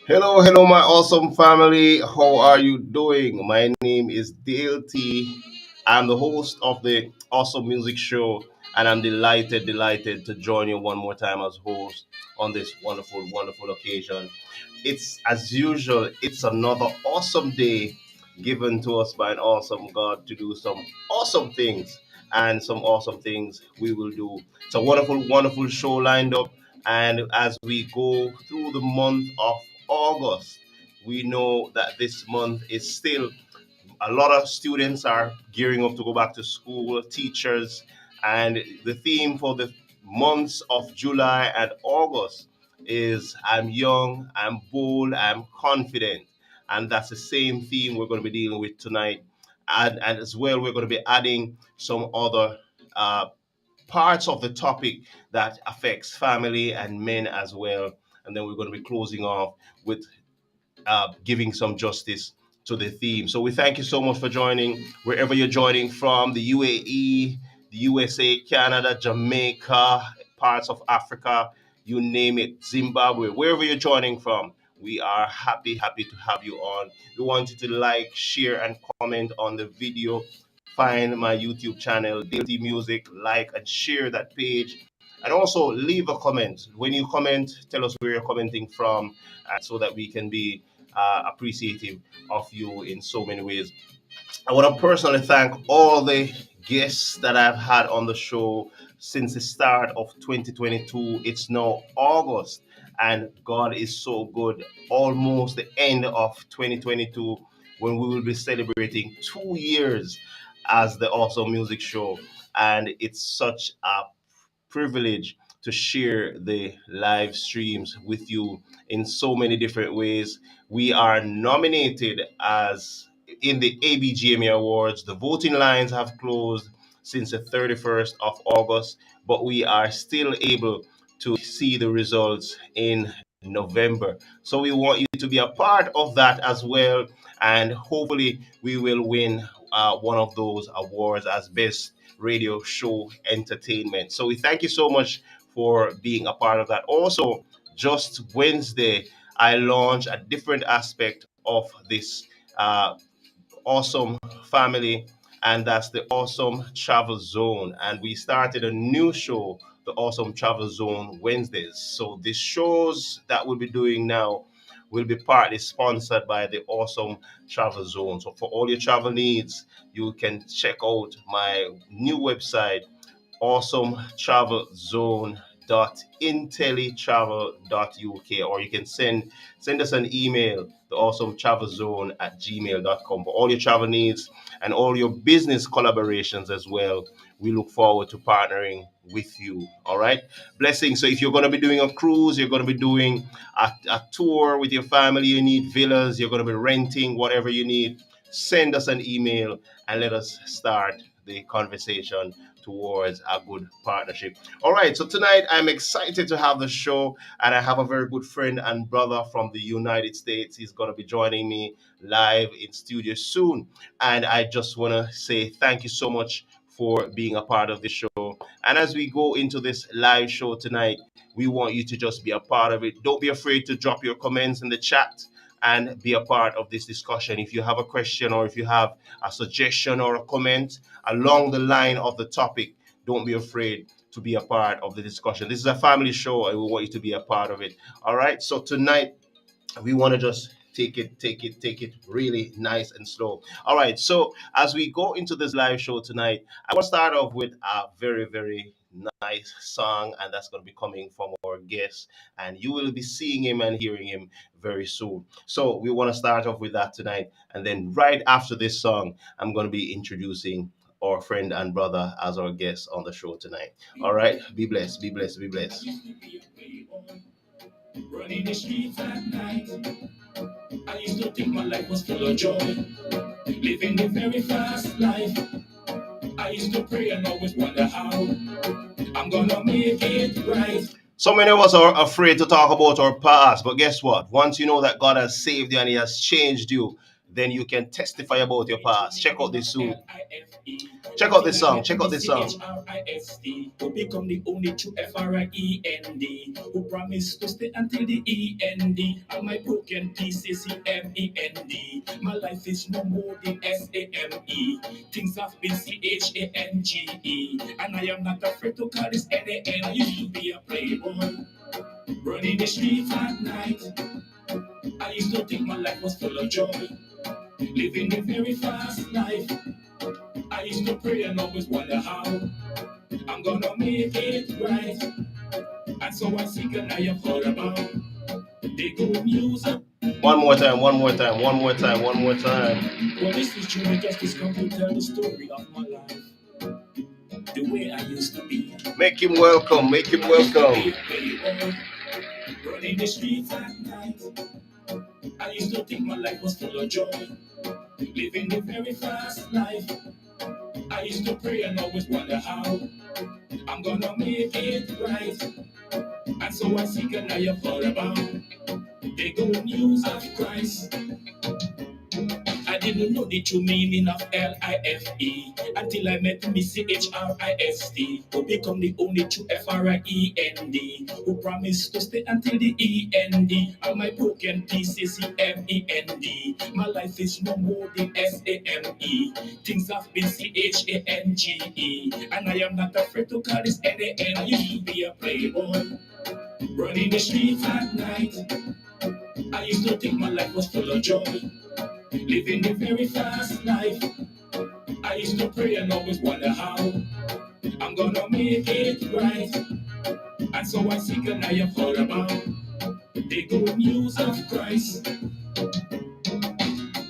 Hello, hello, my awesome family. How are you doing? My name is Dayle T. I'm the host of the Awesome Music Show, and I'm delighted to join you one more time as host on this wonderful occasion. It's as usual, it's another awesome day given to us by an awesome God to do some awesome things, and some awesome things we will do. It's a wonderful show lined up, and as we go through the month of August, we know that this month is still a lot of students are gearing up to go back to school, teachers, and the theme for the months of July and August is I'm young, I'm bold, I'm confident. And that's the same theme we're going to be dealing with tonight. And as well, we're going to be adding some other uh, parts of the topic that affects family and men as well. And then we're going to be closing off with giving some justice to the theme. So we thank you so much for joining, wherever you're joining from, the UAE, the USA, Canada, Jamaica, parts of Africa, you name it, Zimbabwe, wherever you're joining from. We are happy to have you on. We want you to like, share, and comment on the video. Find my YouTube channel, Daily Music, like and share that page. And also leave a comment. When you comment, tell us where you're commenting from, so that we can be appreciative of you in so many ways. I want to personally thank all the guests that I've had on the show since the start of 2022. It's now August, and God is so good. Almost the end of 2022, when we will be celebrating 2 years as the Awesome Music Show. And it's such a privilege to share the live streams with you in so many different ways. We are nominated as in the ABGMA Awards. The voting lines have closed since the 31st of August, but we are still able to see the results in November. So we want you to be a part of that as well, and hopefully we will win one of those awards as best radio show entertainment. So we thank you so much for being a part of that. Also, just Wednesday, I launched a different aspect of this uh, awesome family, and that's the Awesome Travel Zone. And we started a new show, the Awesome Travel Zone Wednesdays. So the shows that we'll be doing now will be partly sponsored by the Awesome Travel Zone. So for all your travel needs, you can check out my new website, awesometravelzone.intellitravel.uk, or you can send us an email, the awesometravelzone@gmail.com, for all your travel needs and all your business collaborations as well. We look forward to partnering with you. All right, blessings. So if you're going to be doing a cruise, you're going to be doing a tour with your family, you need villas, you're going to be renting whatever you need, send us an email and let us start the conversation towards a good partnership. All right, so tonight I'm excited to have the show, and I have a very good friend and brother from the United States. He's going to be joining me live in studio soon, and I just want to say thank you so much for being a part of the show. And as we go into this live show tonight, we want you to just be a part of it. Don't be afraid to drop your comments in the chat and be a part of this discussion. If you have a question, or if you have a suggestion or a comment along the line of the topic, don't be afraid to be a part of the discussion. This is a family show, and we want you to be a part of it. All right. So tonight we want to just take it really nice and slow. All right. So as we go into this live show tonight, I want to start off with a very nice song, and that's going to be coming from our guest, and you will be seeing him and hearing him very soon. So we want to start off with that tonight, and then right after this song, I'm going to be introducing our friend and brother as our guest on the show tonight. All right. Be blessed. Be blessed. Be blessed. Running the streets at night, I used to think my life was full of joy. Living the very fast life, I used to pray and always wonder how I'm gonna make it right. So many of us are afraid to talk about our past, but guess what? Once you know that God has saved you and He has changed you, then you can testify about your past. Check out this soon. Check out this song. Check out this song. Who become the only true FRIEND, who promised to stay until the END. And my broken pieces CMEND. My life is no more than SAME. Things have been CHANGE. And I am not afraid to call this NAN. I used to be a playboy, running the streets at night. I used to think my life was full of joy, living a very fast life. I used to pray and always wonder how I'm gonna make it right. And so I seek and I have heard about the good news. One more time, one more time, one more time, one more time. Well, this is truly justice come to tell the story of my life, the way I used to be. Make him welcome, make him welcome. Running the streets at night. I used to think my life was full of joy, living a very fast life. I used to pray and always wonder how I'm gonna make it right. And so I seek and I have heard about the good news of Christ. I didn't know the true meaning of LIFE until I met Missy HRIST, who become the only true FRIEND, who promised to stay until the END. All my broken pieces CMEND. My life is no more than SAME. Things have been CHANGE, and I am not afraid to call this NAN. I used to be a playboy, running the streets at night. I used to think my life was full of joy, living a very fast life. I used to pray and always wonder how I'm gonna make it right. And so I seek and I have heard about the good news of Christ.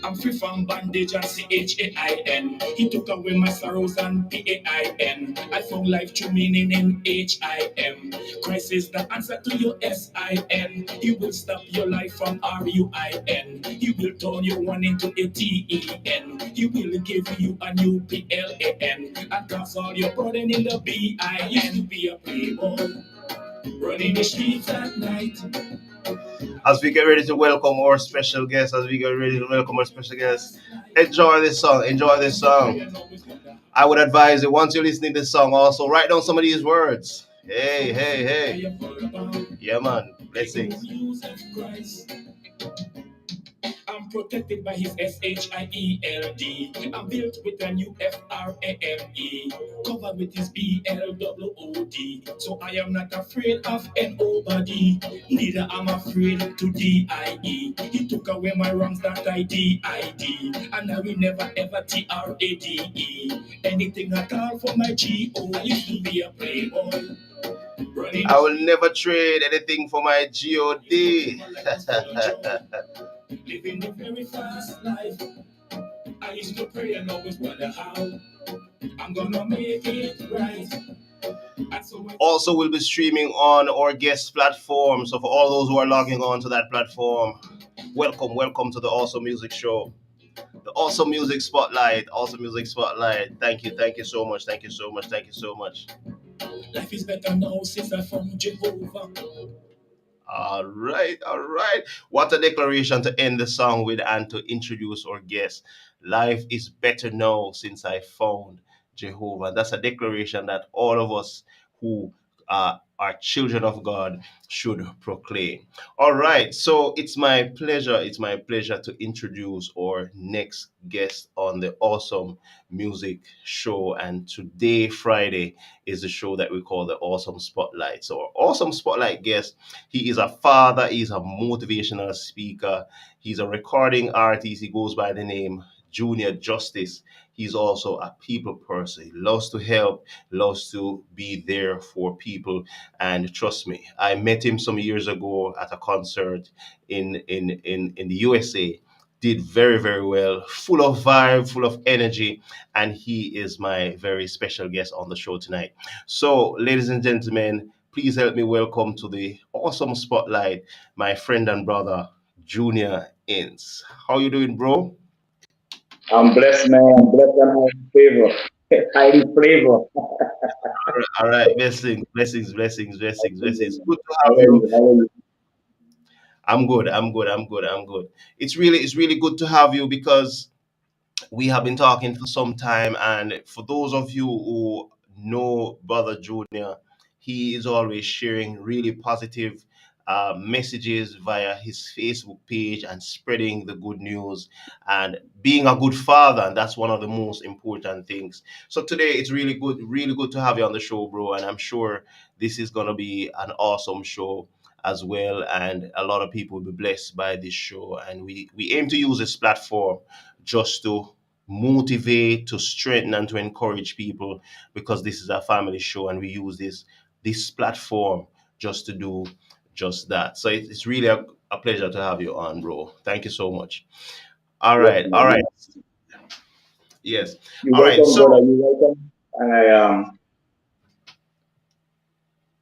I'm free from bondage and CHAIN. He took away my sorrows and PAIN. I found life true meaning in HIM. Christ is the answer to your SIN. He will stop your life from RUIN. He will turn your one into a TEN. He will give you a new PLAN. And cast all your burden in the BIN. Be a playboy, running the streets at night. As we get ready to welcome our special guest, as we get ready to welcome our special guest, enjoy this song. Enjoy this song. I would advise you once you're listening to this song, also write down some of these words. Hey, hey, hey. Yeah, man. Blessings. I'm protected by his SHIELD. I'm built with a new FRAME, covered with his BLWOD. So I am not afraid of nobody, neither am afraid to DIE. He took away my wrongs that I did, and I will never ever TRADE. Anything at all for my GO. I used to be a playboy, I will never trade anything for my God. living a very fast life. I used to pray and always wonder how I'm gonna make it right. Also, we'll be streaming on our guest platform. So for all those who are logging on to that platform, welcome, welcome to the Awesome Music Show. The Awesome Music Spotlight. Awesome Music Spotlight. Thank you so much. Thank you so much. Thank you so much. Life is better now since I found Jehovah. All right, all right. What a declaration to end the song with and to introduce our guest. Life is better now since I found Jehovah. That's a declaration that all of us who are children of God should proclaim. All right, so it's my pleasure to introduce our next guest on the Awesome Music Show. And today, Friday, is the show that we call the Awesome Spotlight. So our Awesome Spotlight guest, he is a father, he's a motivational speaker, he's a recording artist, he goes by the name Junior Justice. He's also a people person. He loves to help, loves to be there for people. And trust me, I met him some years ago at a concert in the USA. Did very, very well, full of vibe, full of energy. And he is my very special guest on the show tonight. So, ladies and gentlemen, please help me welcome to the Awesome Spotlight my friend and brother, Junior Ince. How you doing, bro? I'm blessed, man. Blessed and highly favor. Highly favor. All right, blessings, blessings, blessings, blessings, blessings. Good to How have are you. you? How are you? I'm good. I'm good. I'm good. I'm good. It's really good to have you because we have been talking for some time, and for those of you who know Brother Junior, he is always sharing really positive messages via his Facebook page and spreading the good news and being a good father, and that's one of the most important things. So today it's really good to have you on the show, bro, and I'm sure this is gonna be an awesome show as well, and a lot of people will be blessed by this show, and we aim to use this platform just to motivate, to strengthen, and to encourage people because this is a family show and we use this platform just to do just that. So it's really a pleasure to have you on, bro. Thank you so much. All Yes, right, all man. right, yes, You're all right. welcome, So brother. You're welcome. And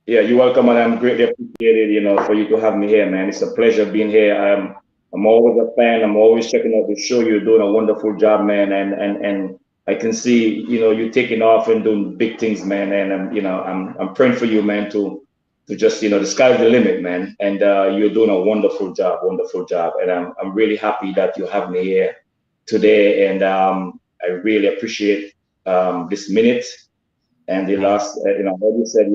yeah, you're welcome, and I'm greatly appreciated, for you to have me here, man. It's a pleasure being here. I'm always a fan. I'm always checking out the show. You're doing a wonderful job, man, and I can see, you taking off and doing big things, man. And I'm praying for you, man, to just, the sky's the limit, man. And you're doing a wonderful job. And I'm really happy that you have me here today. And I really appreciate this minute and the mhm, last, like you said,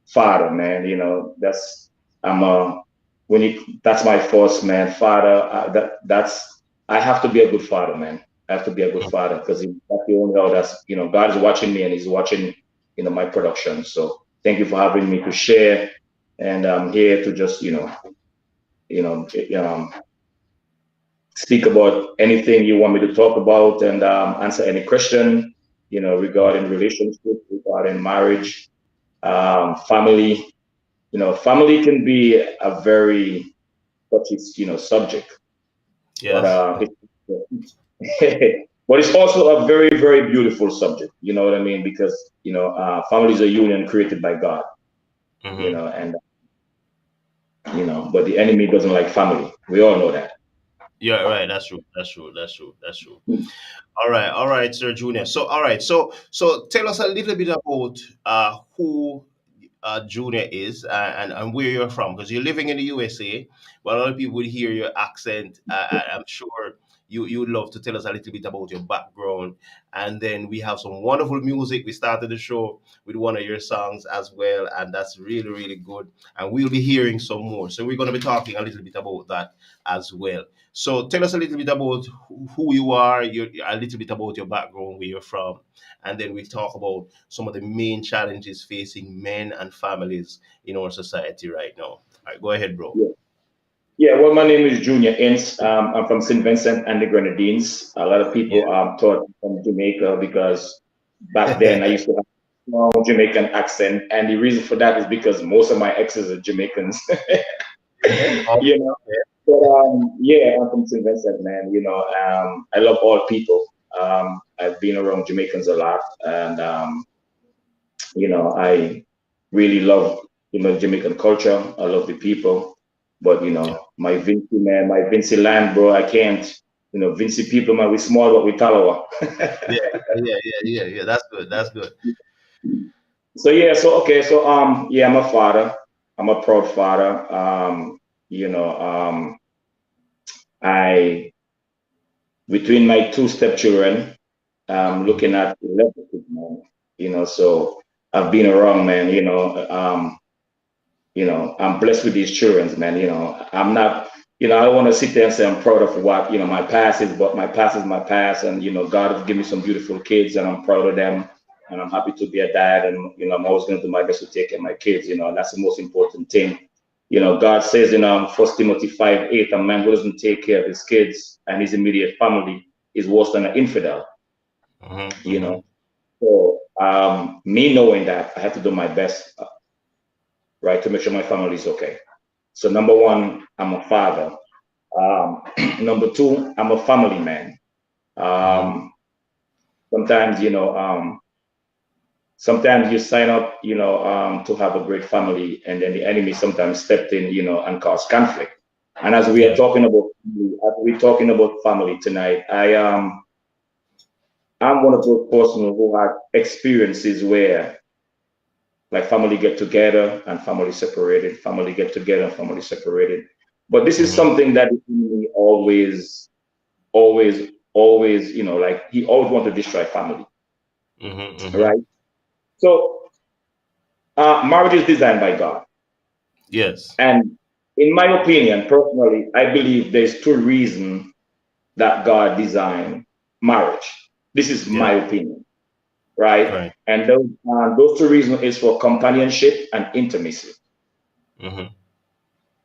father, man. That's I'm a when you that's my force, man. Father, that's I have to be a good father, man. I have to be a good mhm. father because that's the only way that's God is watching me and He's watching my production. So thank you for having me to share, and I'm here to just you know um, speak about anything you want me to talk about and answer any question regarding relationship, regarding marriage, family. Family can be a very touchy, subject, but Yes. but it's also a very, very beautiful subject. You know what I mean? Because family is a union created by God. Hmm. And but the enemy doesn't like family. We all know that. Yeah, right. That's true. That's true. That's true. That's true. All right, Sir Junior. So, all right, so tell us a little bit about who Junior is and where you're from, because you're living in the USA. But a lot of people would hear your accent. I'm sure you would love to tell us a little bit about your background, and then we have some wonderful music. We started the show with one of your songs as well, and that's really good. And we'll be hearing some more. So we're going to be talking a little bit about that as well. So tell us a little bit about who you are, a little bit about your background, where you're from, and then we talk about some of the main challenges facing men and families in our society right now. All right, go ahead, bro. Yeah. Yeah, well, my name is Junior Ince. I'm from St. Vincent and the Grenadines. A lot of Yeah. people thought I'm from Jamaica because back then I used to have a strong Jamaican accent. And the reason for that is because most of my exes are Jamaicans, Okay. Okay. you know. But yeah, I'm from St. Vincent, man. I love all people. I've been around Jamaicans a lot. And I really love Jamaican culture. I love the people, but Yeah. my Vincy man, my Vincy land, bro. I can't. Vincy people, man. We small, but we talawa. Yeah. Yeah. That's good. That's good. So yeah, so okay, so yeah, I'm a father. I'm a proud father. You know, I between my two stepchildren, Mhm. looking at 11 kids, man. So I've been around, man. I'm blessed with these children, man. I'm not, I don't want to sit there and say I'm proud of what, my past is, but my past is my past. And, God has given me some beautiful kids and I'm proud of them. And I'm happy to be a dad. And, I'm always going to do my best to take care of my kids, and that's the most important thing. God says in 1 Timothy 5:8, a man who doesn't take care of his kids and his immediate family is worse than an infidel, Mhm. you know. Mhm. So, me knowing that, I have to do my best, right, to make sure my family is okay. So number one, I'm a father. Um, Number two, I'm a family man. Mhm. Um, sometimes, sometimes you sign up, to have a great family, and then the enemy sometimes stepped in, and caused conflict. And as we are Yeah. talking about, as we're talking about family tonight, I'm one of those persons who had experiences where like family get together and family separated, family get together and family separated. But this is Mm-hmm. something that the enemy always, like he always wants to destroy family, Mm-hmm. Mm-hmm. right? So marriage is designed by God. Yes. And in my opinion, personally, I believe there's two reasons that God designed marriage. This is Yeah. my opinion, right? Right. And those two reasons is for companionship and intimacy. Mm-hmm.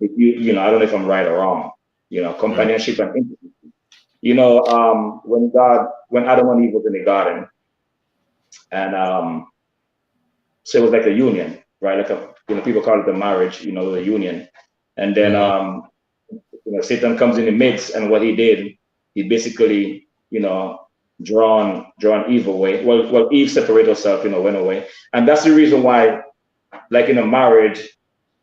If I don't know if I'm right or wrong. Right. Companionship and intimacy. When Adam and Eve was in the garden, and so it was like a union, right? Like people call it a marriage, the union. And then Mm-hmm. Satan comes in the midst, and what he did, he basically, drawn Eve away. Well, Eve separated herself, went away, and that's the reason why, like in a marriage,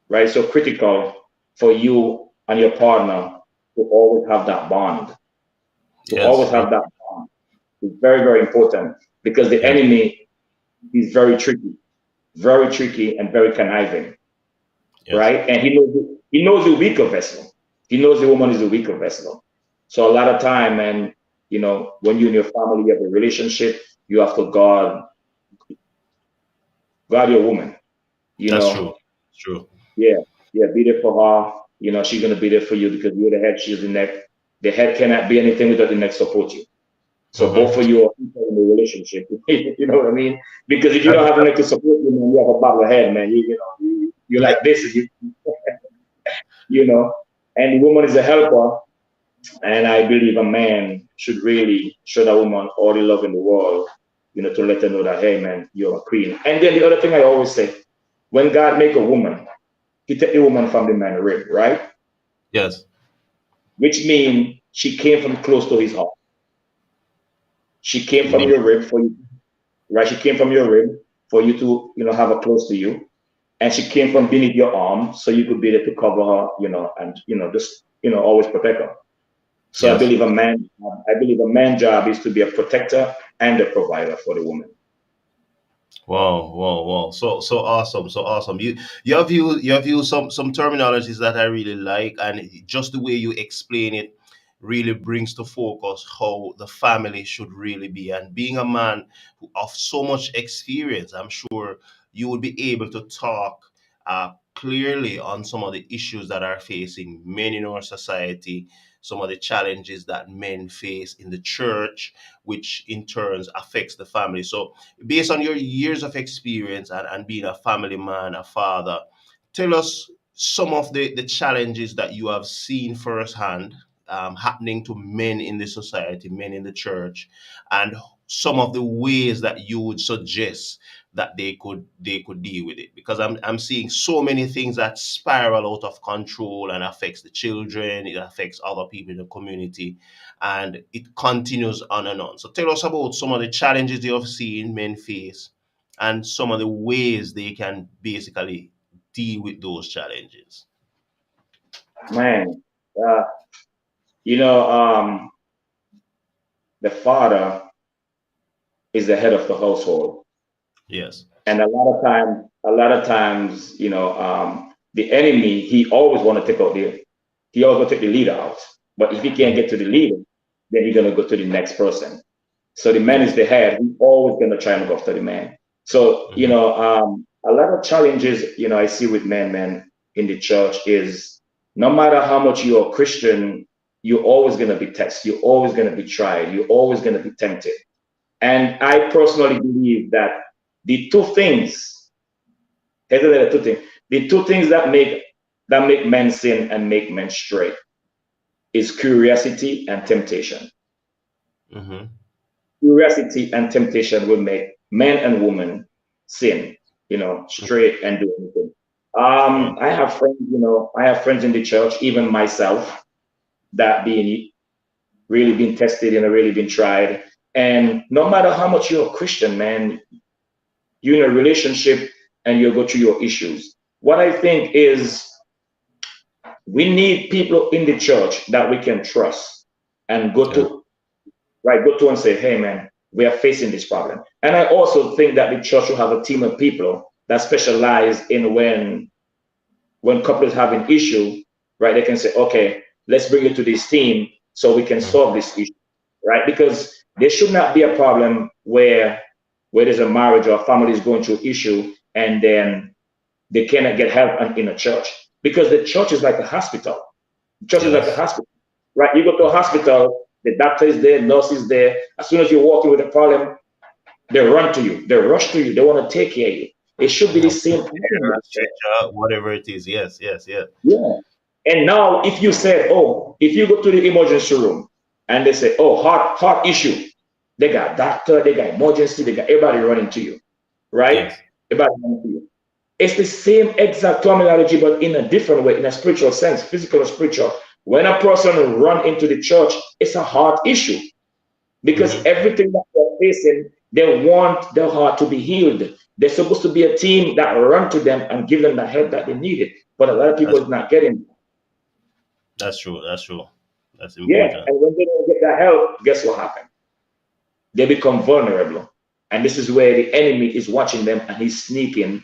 right? So critical for you and your partner to always have that bond, to Yes. always Very. have that bond. It's very, very important because the Yes. enemy is very tricky and very conniving, Yes. right? And he knows the weaker vessel. He knows the woman is a weaker vessel. So a lot of time, and when you and your family have a relationship, you have to guard your woman. You That's know, true. True. yeah, yeah, be there for her. She's gonna be there for you because you're the head, she's the neck. The head cannot be anything without the neck support you. So both of Mm-hmm. you are equal in the relationship. You know what I mean? Because if you don't That, have a neck to support you, man, you have a bottle of head, man. You're yeah. like this, you know. And the woman is a helper, and I believe a man should really show that woman all the love in the world, to let her know that, hey, man, you're a queen. And then the other thing I always say, when God make a woman, he take the woman from the man rib, right? Yes. Which means she came from close to his heart. She came from Indeed. your rib for you, right? She came from your rib for you to, have her close to you. And she came from beneath your arm so you could be there to cover her, and, just, always protect her. So Yes. I believe a man's job is to be a protector and a provider for the woman. Wow, wow, wow. So awesome, so awesome. You have used some terminologies that I really like, and just the way you explain it really brings to focus how the family should really be. And being a man of so much experience, I'm sure you will be able to talk clearly on some of the issues that are facing men in our society, some of the challenges that men face in the church, which in turns affects the family. So based on your years of experience and being a family man, a father, tell us some of the challenges that you have seen firsthand happening to men in the society, men in the church, and some of the ways that you would suggest that they could deal with it, because I'm seeing so many things that spiral out of control and affects the children, it affects other people in the community, and it continues on and on. So tell us about some of the challenges you have seen men face and some of the ways they can basically deal with those challenges. Man, uh, you know, um, the father is the head of the household. Yes. And a lot of times, the enemy, he always want to take the leader out. But if he can't Mhm. get to the leader, then he's gonna go to the next person. So the man is Yes. the head. He's always gonna try and go after the man. So Hmm. a lot of challenges I see with men in the church is no matter how much you're a Christian, you're always gonna be tested. You're always gonna be tried. You're always gonna be tempted. And I personally believe that the two things, here's the two things, the two things that make men sin and make men stray is curiosity and temptation. Hmm. Curiosity and temptation will make men and women sin, stray and do anything. Right. I have friends in the church, even myself, that being really been tested and really been tried. And no matter how much you're a Christian, man, you're in a relationship and you go through your issues. What I think is we need people in the church that we can trust and go Yeah. to, right? Go to and say, hey, man, we are facing this problem. And I also think that the church will have a team of people that specialize in when couples have an issue, right? They can say, okay, let's bring you to this team so we can Mhm. solve this issue, right? Because there should not be a problem where there's a marriage or a family is going through issue and then they cannot get help in a church, because the church is like a hospital. The church is like a Yes. hospital, right? You go to a hospital, the doctor is there, nurse is there. As soon as you walk in with a problem, they run to you, they rush to you, they want to take care of you. It should be the Mhm. same thing in the church. Stretcher, whatever it is. Yes, yes, yes. Yeah. And now, if you said, oh, if you go to the emergency room and they say, oh, heart issue, they got doctor, they got emergency, they got everybody running to you, right? Yes. Everybody running to you. It's the same exact terminology, but in a different way, in a spiritual sense, physical or spiritual. When a person run into the church, it's a heart issue, because Hmm. everything that they're facing, they want their heart to be healed. There's supposed to be a team that run to them and give them the help that they needed. But a lot of people That's is not getting. that's true. That's true. That's Yeah, important. and when they don't get that help, guess what happens? They become vulnerable. And this is where the enemy is watching them and he's sneaking.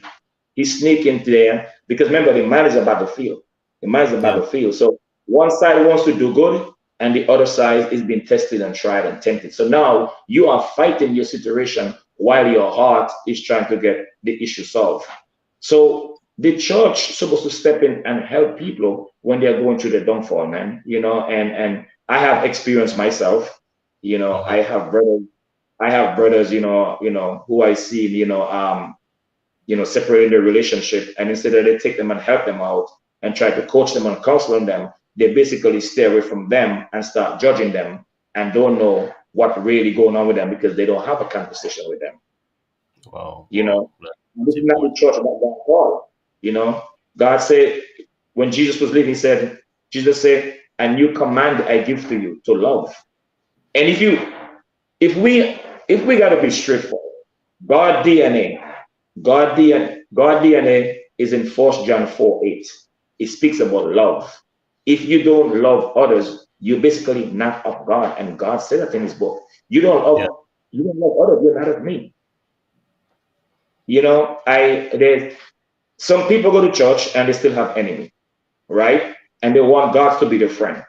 He's sneaking there because remember, the man is a battlefield. The man is a Yeah. battlefield. So one side wants to do good and the other side is being tested and tried and tempted. So now you are fighting your situation while your heart is trying to get the issue solved. So the church is supposed to step in and help people when they're going through the downfall, man. And I have experienced myself. Hmm. I have brothers, who I see, separating their relationship, and instead of they take them and help them out and try to coach them and counsel them, they basically stay away from them and start judging them and don't know what really going on with them because they don't have a conversation with them. Wow. You Wow. know, and this That's is not the important. church about God call. God said when Jesus was leaving, he said, Jesus said, "A new command I give to you to love." And if we if we got to be straightforward, God DNA, God DNA is in First John 4:8. It speaks about love. If you don't love others, you're basically not of God. And God said that in his book. Yeah. You don't love others, you're not of me. There's some people go to church and they still have enemy, right? And they want God to be their friend.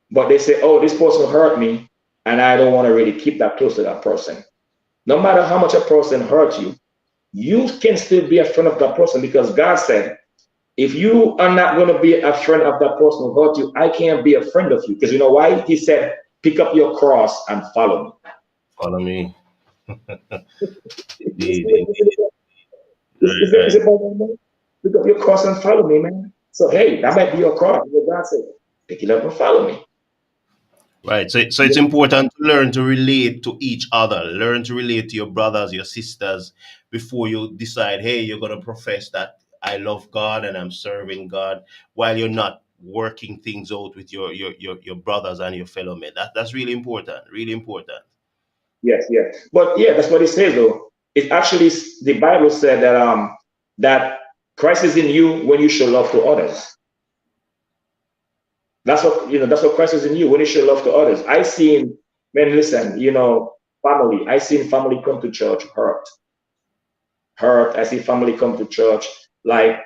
But they say, oh, this person hurt me, and I don't want to really keep that close to that person. No matter how much a person hurts you, you can still be a friend of that person because God said, if you are not going to be a friend of that person who hurt you, I can't be a friend of you. Because you know why? He said, pick up your cross and follow me. Follow me. It's, Indeed. Indeed. it's, Right. it's Right. about that, man. Pick up your cross and follow me, man. So, hey, that might be your cross. But God said, pick it up and follow me. Right. So it's important to learn to relate to each other. Learn to relate to your brothers, your sisters, before you decide, hey, you're gonna profess that I love God and I'm serving God, while you're not working things out with your brothers and your fellow men. That's really important. Really important. Yes, yes. But yeah, that's what it says though. It actually the Bible said that Christ is in you when you show love to others. That's what Christ is in you when you show love to others. I seen, man, listen, family. I seen family come to church hurt. Hurt. I see family come to church. Like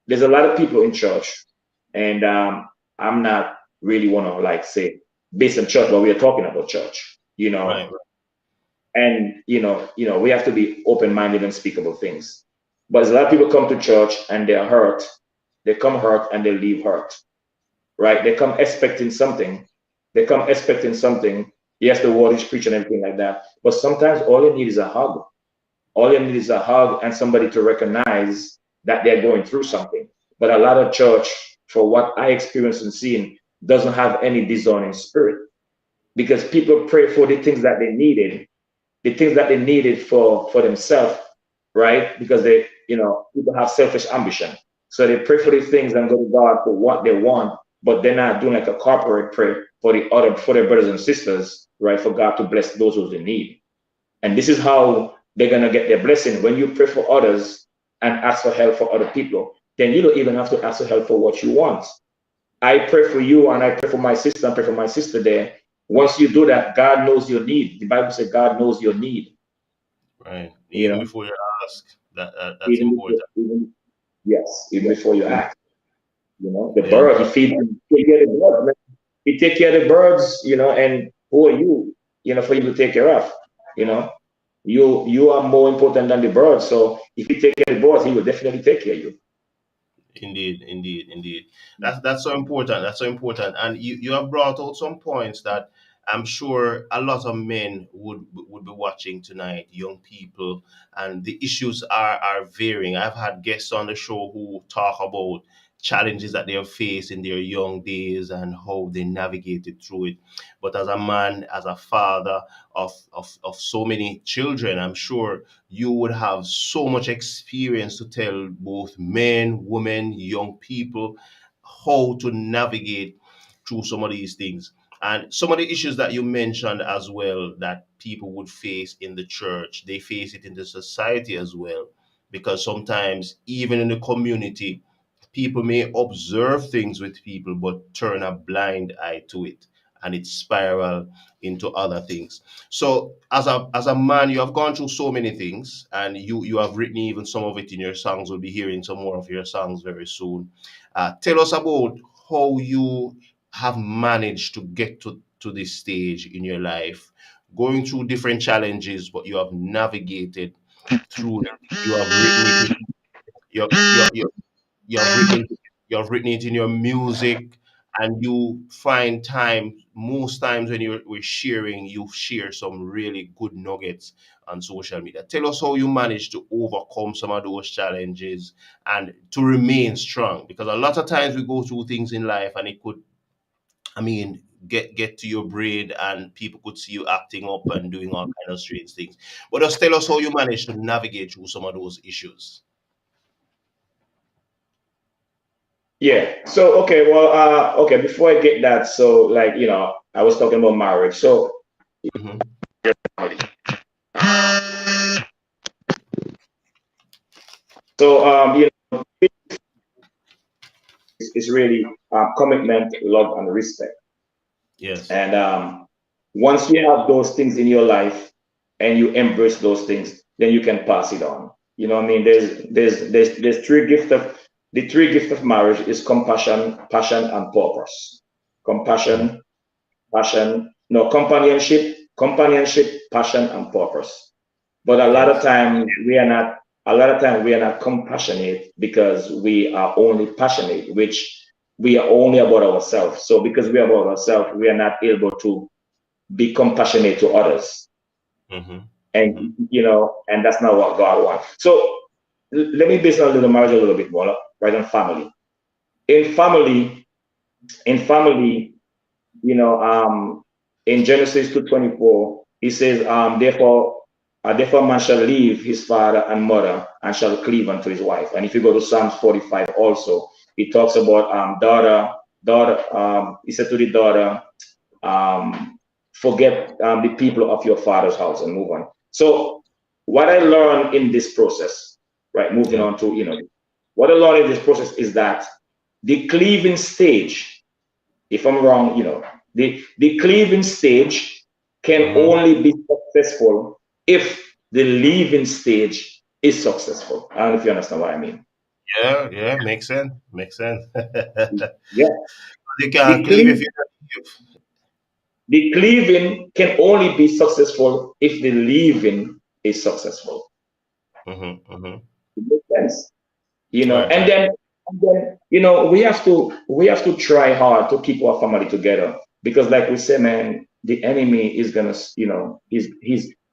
there's a lot of people in church, and I'm not really wanna like say based on church, but we are talking about church, Right. and we have to be open-minded and speak about things. But there's a lot of people come to church and they're hurt. They come hurt and they leave hurt, right? They come expecting something. They come expecting something. Yes, the word is preaching and everything like that. But sometimes all you need is a hug. All you need is a hug and somebody to recognize that they're going through something. But a lot of church, for what I experienced and seen, doesn't have any discerning spirit because people pray for the things that they needed, for themselves, right? Because people have selfish ambition. So they pray for these things and go to God for what they want, but they're not doing like a corporate prayer for their brothers and sisters, right? For God to bless those who they need. And this is how they're gonna get their blessing. When you pray for others and ask for help for other people, then you don't even have to ask for help for what you want. I pray for you and I pray for my sister and pray for my sister there. Once you do that, God knows your need. The Bible says God knows your need. Right. You Even know, before you ask, that's even before, important. even yes, even before you act. The Yeah. bird, he feeds them, take care of the birds, man. He take care of the birds, and who are you, for you to take care of, you know? You are more important than the birds. So if you take care of the birds, he will definitely take care of you. Indeed, indeed, indeed. That's so important. That's so important. And you have brought out some points that I'm sure a lot of men would be watching tonight, young people, and the issues are varying. I've had guests on the show who talk about challenges that they have faced in their young days and how they navigated through it. But as a man, as a father of so many children, I'm sure you would have so much experience to tell both men, women, young people how to navigate through some of these things. And some of the issues that you mentioned as well that people would face in the church, they face it in the society as well. Because sometimes, even in the community, people may observe things with people but turn a blind eye to it and it spiral into other things. So as a man, you have gone through so many things, and you have written even some of it in your songs. We'll be hearing some more of your songs very soon. Tell us about how you have managed to get to this stage in your life, going through different challenges, but you have navigated through it. You have written it. You have written it. You have written it in your music, and you find time most times when we're sharing, you share some really good nuggets on social media. Tell us how you managed to overcome some of those challenges and to remain strong, because a lot of times we go through things in life and it could, I mean, get to your brain and people could see you acting up and doing all kind of strange things. But just tell us how you managed to navigate through some of those issues. Yeah. So okay, well, okay. Before I get that, so like I was talking about marriage. So Hmm. so it's really commitment, love, and respect. Yes. And once you have those things in your life and you embrace those things, then you can pass it on. You know what I mean? There's three gift of the three gift of marriage is compassion, passion, and purpose. Mhm. Compassion, passion, no companionship, passion, and purpose. But Yes. a lot of time we are not compassionate because we are only passionate, which we are only about ourselves. So because we are about ourselves, we are not able to be compassionate to others. Hmm. And Hmm. and that's not what God wants. So let me base on the marriage a little bit more, right? On family. In family, in family, you know, um, in Genesis 2:24, it says, therefore man shall leave his father and mother and shall cleave unto his wife. And if you go to Psalms 45 also, it talks about daughter, he said to the daughter, forget the people of your father's house and move on. So what I learned in this process, right, moving Yeah. on to, what I learned in this process is that the cleaving stage, if I'm wrong, the cleaving stage can Hmm. only be successful if the leaving stage is successful. I don't know if you understand what I mean. Yeah. Yeah. Makes sense. Makes sense. Yeah. You can't The cleave if cleave, you don't the cleaving can only be successful if the leaving is successful. cleave. Hmm. Hmm. It makes sense. Right. And Right. then we have to try hard to keep our family together because like we say, man, the enemy is gonna,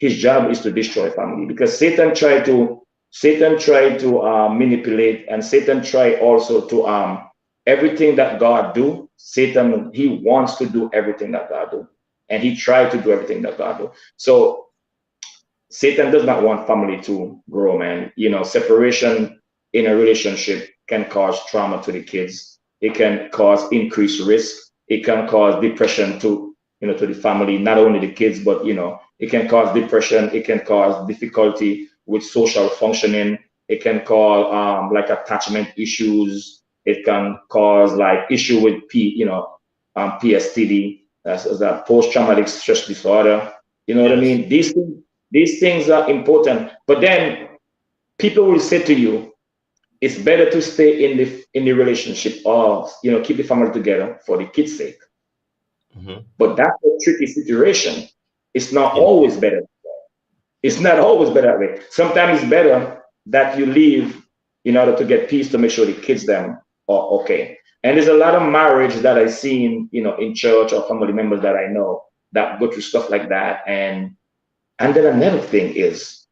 his job is to destroy family because Satan tried to manipulate, and Satan tried also to everything that God do. Satan, he wants to do everything that God do, and he tried to do everything that God do. So Satan does not want family to grow, man. Separation in a relationship can cause trauma to the kids. It can cause increased risk. It can cause depression to the family, not only the kids, but it can cause depression. It can cause difficulty with social functioning. It can cause like attachment issues. It can cause like issue with PSTD, that's that post traumatic stress disorder. You know what I Yes. mean? These things are important. But then people will say to you, It's better to stay in the relationship or keep the family together for the kids' sake. Hmm. But that's a tricky situation. It's not In, always better. It's not always better that way. Sometimes it's better that you leave in order to get peace to make sure the kids them are okay. And there's a lot of marriage that I've seen, in church or family members that I know that go through stuff like that. And then another thing is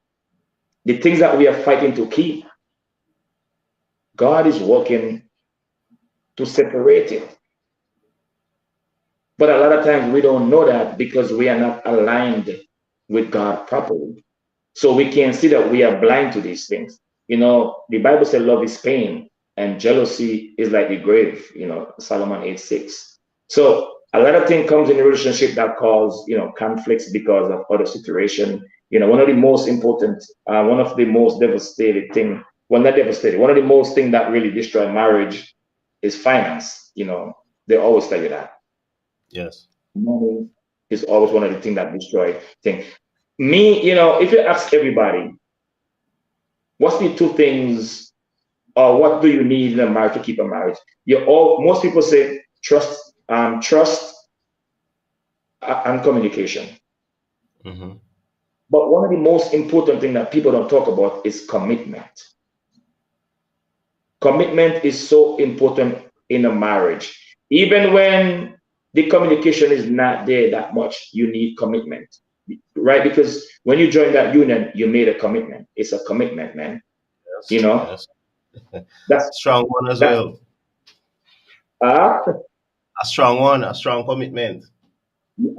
the things that we are fighting to keep, God is working to separate it. But a lot of times we don't know that because we are not aligned with God properly. So we can see that we are blind to these things. The Bible said love is pain and jealousy is like the grave, Solomon 8:6. So a lot of things comes in a relationship that cause, conflicts because of other situation. One of the most important, one of the most devastating thing, well, not devastating, one of the most thing that really destroy marriage is finance. They always tell you that. yes. Money is always one of the things that destroy things. Me, if you ask everybody, what's the two things or what do you need in a marriage to keep a marriage? Most people say trust and communication. Hmm. But one of the most important things that people don't talk about is commitment. Commitment is so important in a marriage. Even when the communication is not there that much, you need commitment, right? Because when you join that union, you made a commitment. It's a commitment, man. You Yes. know, Yes. that's Strong one as that. well. Uh, A strong one. A strong commitment.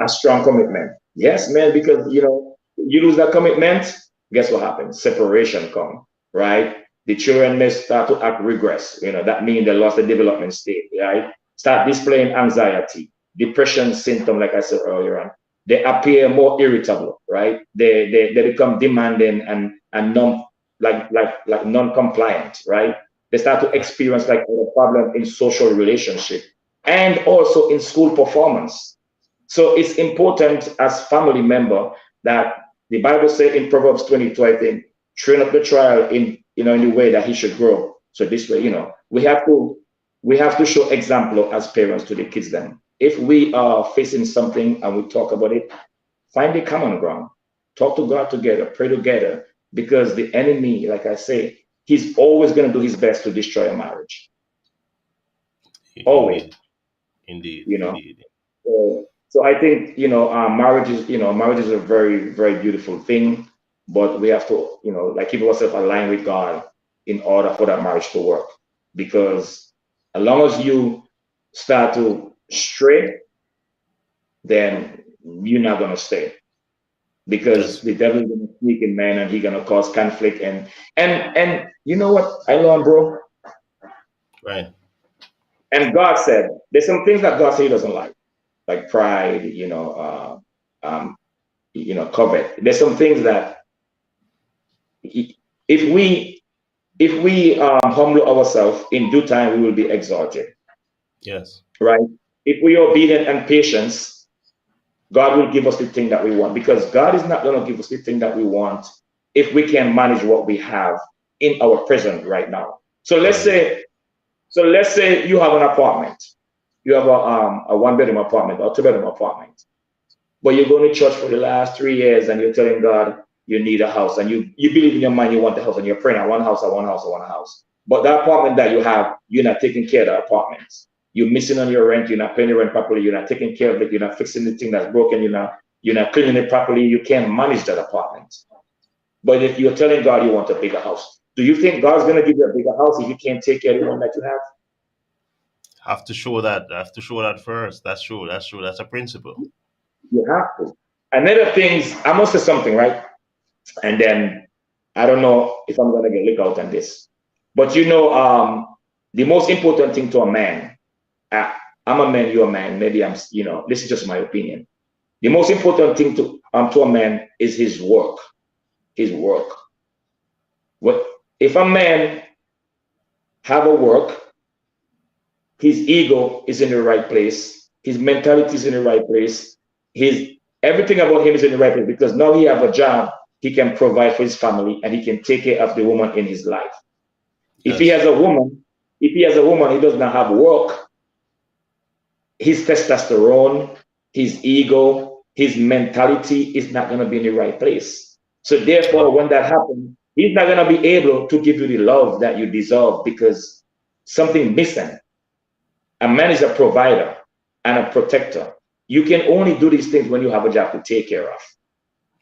a strong commitment. Yes, man, because you lose that commitment, guess what happens? Separation come, right? The children may start to act regress. That means they lost the development state, right? Start displaying anxiety, depression symptom, like I said earlier on. They appear more irritable, right? They become demanding and non like non-compliant, right? They start to Right. experience like a problem in social relationship and also in school performance. So it's important as family member that the Bible says in Proverbs 22, I think, train up the child in the way that he should grow. So this way, we have to show example as parents to the kids then. If we are facing something and we talk about it, find a common ground. Talk to God together, pray together, because the enemy, like I say, he's always going to do his best to destroy a marriage. Always, Indeed. Indeed. you know. Indeed. So I think marriage is a very very beautiful thing, but we have to like keep ourselves aligned with God in order for that marriage to work. Because as long as you start to stray, then you're not gonna stay because That's the devil is gonna sneak in, man, and he's gonna cause conflict and you know what I learned, bro. right. And God said there's some things that God said He doesn't like pride, covet. There's some things that if we humble ourselves in due time, we will be exalted, Yes. right? If we are obedient and patience, God will give us the thing that we want because God is not going to give us the thing that we want if we can manage what we have in our present right now. So let's Indeed. say, so let's say you have an apartment, you have a one-bedroom apartment or two-bedroom apartment. But you're going to church for the last 3 years and you're telling God you need a house and you believe in your mind you want the house and you're praying, I want a house, I want a house, I want a house. But the apartment that you have, you're not taking care of the apartment. You're missing on your rent, you're not paying your rent properly, you're not taking care of it, you're not fixing the thing that's broken, you're not cleaning it properly, you can't manage that apartment. But if you're telling God you want a bigger house, do you think God's going to give you a bigger house if you can't take care of the one that you have? Have to show that. Have to show that first. That's true. That's true. That's a principle. You have to. Another things, I must say something, right? And then I don't know if I'm gonna get look out on this, but the most important thing to a man, uh, I'm a man, you're a man. Maybe this is just my opinion. The most important thing to a man is his work. His work. What if a man have a work? His ego is in the right place. His mentality is in the right place. His everything about him is in the right place because now he have a job. He can provide for his family and he can take care of the woman in his life. If he Yes. has a woman, if he has a woman, he does not have work, his testosterone, his ego, his mentality is not going to be in the right place. So therefore, when that happens, he's not going to be able to give you the love that you deserve because something missing. A man is a provider and a protector. You can only do these things when you have a job to take care of,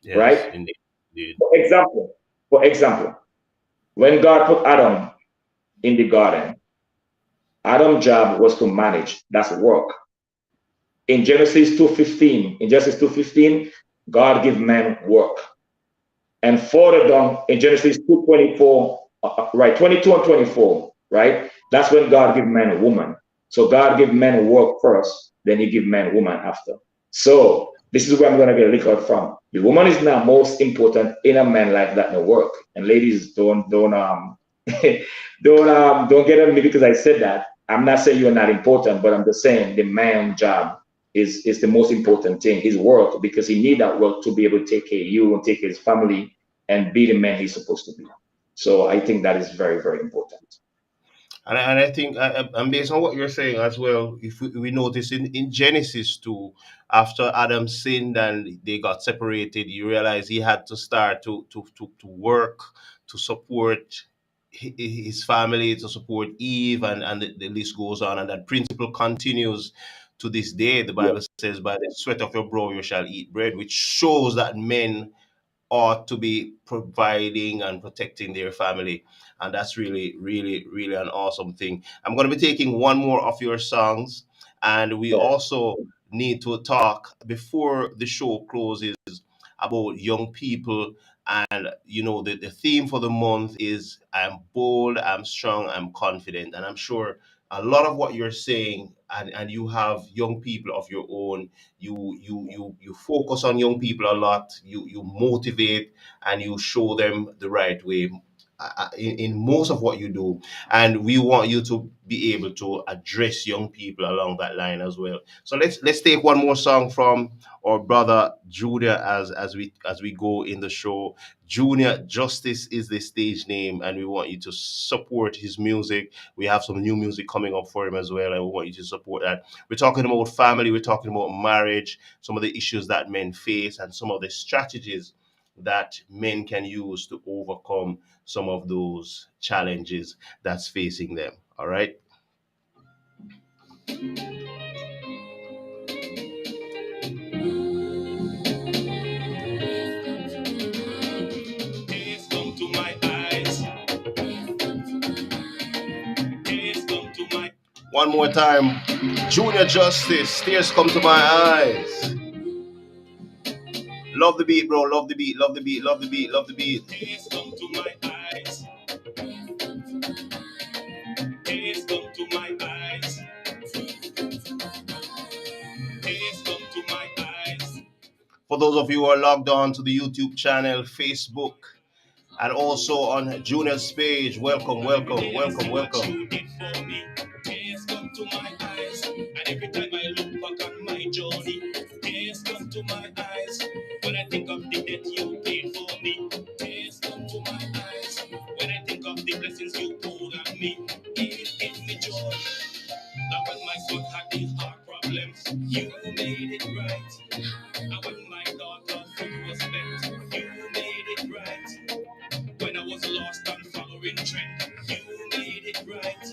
Yes, right? indeed. Indeed. For example, for example, when God put Adam in the garden, Adam's job was to manage. That's work. In Genesis 2:15, God give man work. And further down in Genesis 2:24, right, 22 and 24, right? That's when God give man a woman. So God give man work first, then he give man woman after. So this is where I'm gonna get a liquor from. The woman is now most important in a man life that no work. And ladies, don't don't get on me because I said that. I'm not saying you're not important, but I'm just saying the man job is the most important thing. His work because he need that work to be able to take care of you and take care of his family and be the man he's supposed to be. So I think that is very very important. And I think, and based on what you're saying as well, if we notice in Genesis 2, after Adam sinned and they got separated, you realize he had to start to work to support his family, to support Eve, and the list goes on. And that principle continues to this day. The Yeah. Bible says, by the sweat of your brow you shall eat bread, which shows that men ought to be providing and protecting their family. And that's really, really, really an awesome thing. I'm going to be taking one more of your songs. And we Yeah. also need to talk before the show closes about young people. And, the theme for the month is I'm bold, I'm strong, I'm confident. And I'm sure a lot of what you're saying, and you have young people of your own, you focus on young people a lot, you motivate and you show them the right way, in most of what you do, and we want you to be able to address young people along that line as well. So let's take one more song from our brother Junior as we go in the show. Junior Justice is the stage name, and we want you to support his music. We have some new music coming up for him as well, and we want you to support that. We're talking about family, we're talking about marriage, some of the issues that men face, and some of the strategies that men can use to overcome some of those challenges that's facing them. All right. Tears come to my eyes. Tears come to my. One more time. Junior Justice. Tears come to my eyes. Love the beat, bro. Love the beat. Love the beat. Love the beat. Love the beat. Tears come to my eyes. Tears come to my eyes. Tears come to my eyes. For those of you who are logged on to the YouTube channel, Facebook, and also on Junior's page, welcome, welcome, welcome, welcome. Tears come to my eyes, and every time I look back on my journey, tears come to my eyes. When I think of the debt you paid for me, tears come to my eyes. When I think of the blessings you poured on me, it gives me joy. Now when my son had the heart problems, you made it right. Now when my daughter's food was spent, you made it right. When I was lost and following trend, you made it right.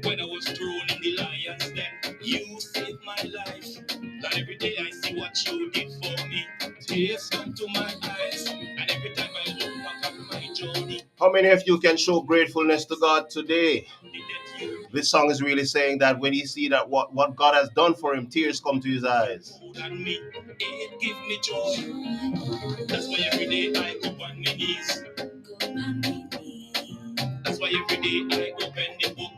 When I was thrown in the lion's den, you saved my life. That every day I see what you did for me. Tears come to my eyes, and every time I look back at my journey. How many of you can show gratefulness to God today? This song is really saying that when he see that what God has done for him, tears come to his eyes. It gives me joy. That's why every day I go on my knees. That's why every day I open the book.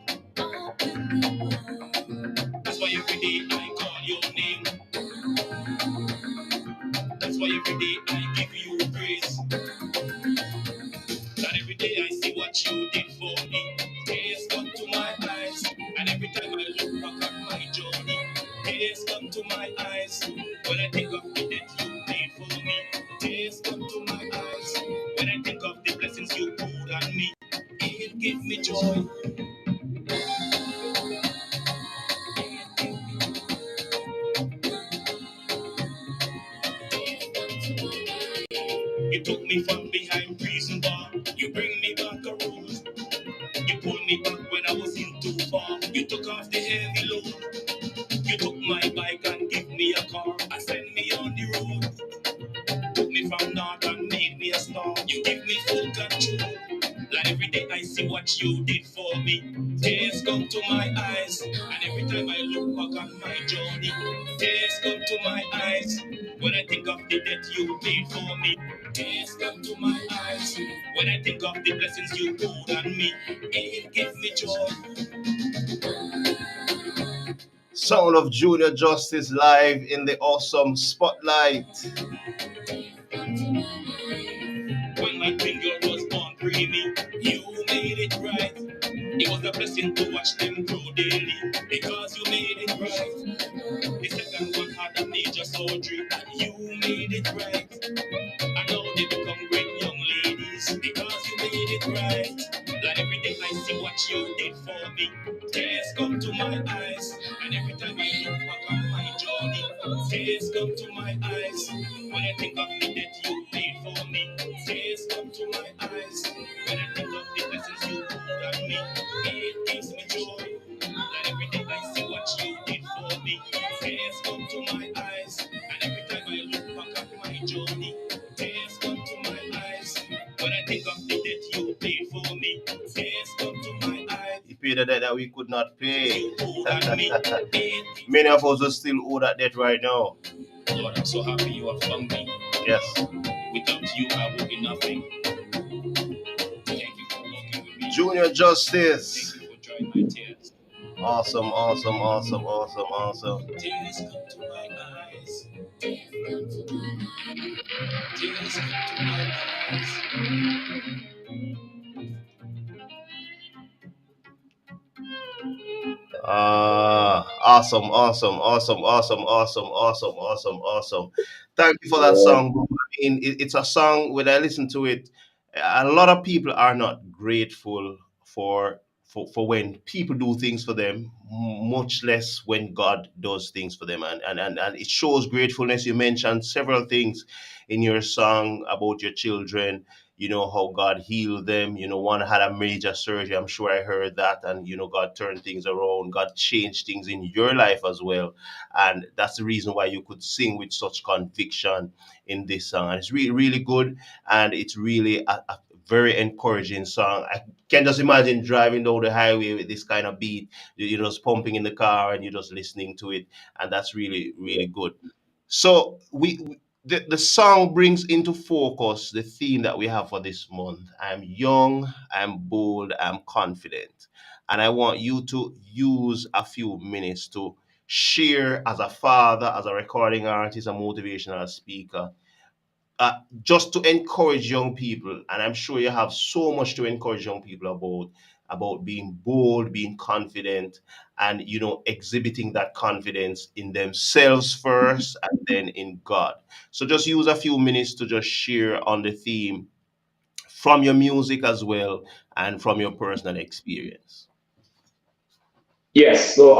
That's why every day I call your name. That's why every day I give you praise. That every day I see what you did for me. Tears come to my eyes, and every time I look back at my journey, tears come to my eyes. When I think of the debt you paid for me, tears come to my eyes. When I think of the blessings you poured on me, it gives me joy. You took me from behind prison bar. You bring me back a rose. You pulled me back when I was in too far. You took off the heavy load. You took my bike and give me a car. And send me on the road. Took me from north and made me a star. You give me full control. Like every day I see what you did for me. Tears come to my eyes. And every time I look back on my journey, tears come to my eyes. When I think of the debt you paid for me, tears come to my eyes. When I think of the blessings you poured on me, it gives me joy. Sound of Junior Justice live in the awesome spotlight. When my finger was born preemie, you made it right. It was a blessing to watch them grow daily because you made it right. The second one had a major surgery and you made it right. And now they become great young ladies because you made it right. Like every day I see what you did for me. Tears come to my eyes. And every time I look back on my journey, tears come to my eyes. When I think of the debt you paid for me, tears come to my eyes. When I think of the blessings you poured on me, it gives me joy. Like every day I see what you did for me, tears come to my eyes. And every time I look back at my journey, tears come to my eyes. When I think of the debt you paid for me, tears come to my eyes. He paid a debt that we could not pay. You poured on me. Many of us will still owe that debt right now. Lord, I'm so happy you have found me. Yes. Without you, I would be nothing. Thank you for walking with me. Junior Justice. Thank you for drying my tears. Awesome, awesome, awesome, awesome, awesome. Tears come to my eyes. Tears come to my eyes. Awesome, awesome, awesome, awesome, awesome, awesome, awesome, awesome. Thank you for that Yeah. song, bro. I mean, it's a song when I listen to it, a lot of people are not grateful for for when people do things for them, much less when God does things for them. And it shows gratefulness. You mentioned several things in your song about your children, how God healed them. One had a major surgery. I'm sure I heard that. And, God turned things around. God changed things in your life as well. And that's the reason why you could sing with such conviction in this song. And it's really, really good. And it's really a very encouraging song. I can just imagine driving down the highway with this kind of beat. You're just pumping in the car and you're just listening to it. And that's really, really good. So the song brings into focus the theme that we have for this month. I'm young, I'm bold, I'm confident. And I want you to use a few minutes to share as a father, as a recording artist, a motivational speaker, just to encourage young people. And I'm sure you have so much to encourage young people about being bold, being confident, and exhibiting that confidence in themselves first and then in God. So just use a few minutes to just share on the theme from your music as well and from your personal experience. Yes. So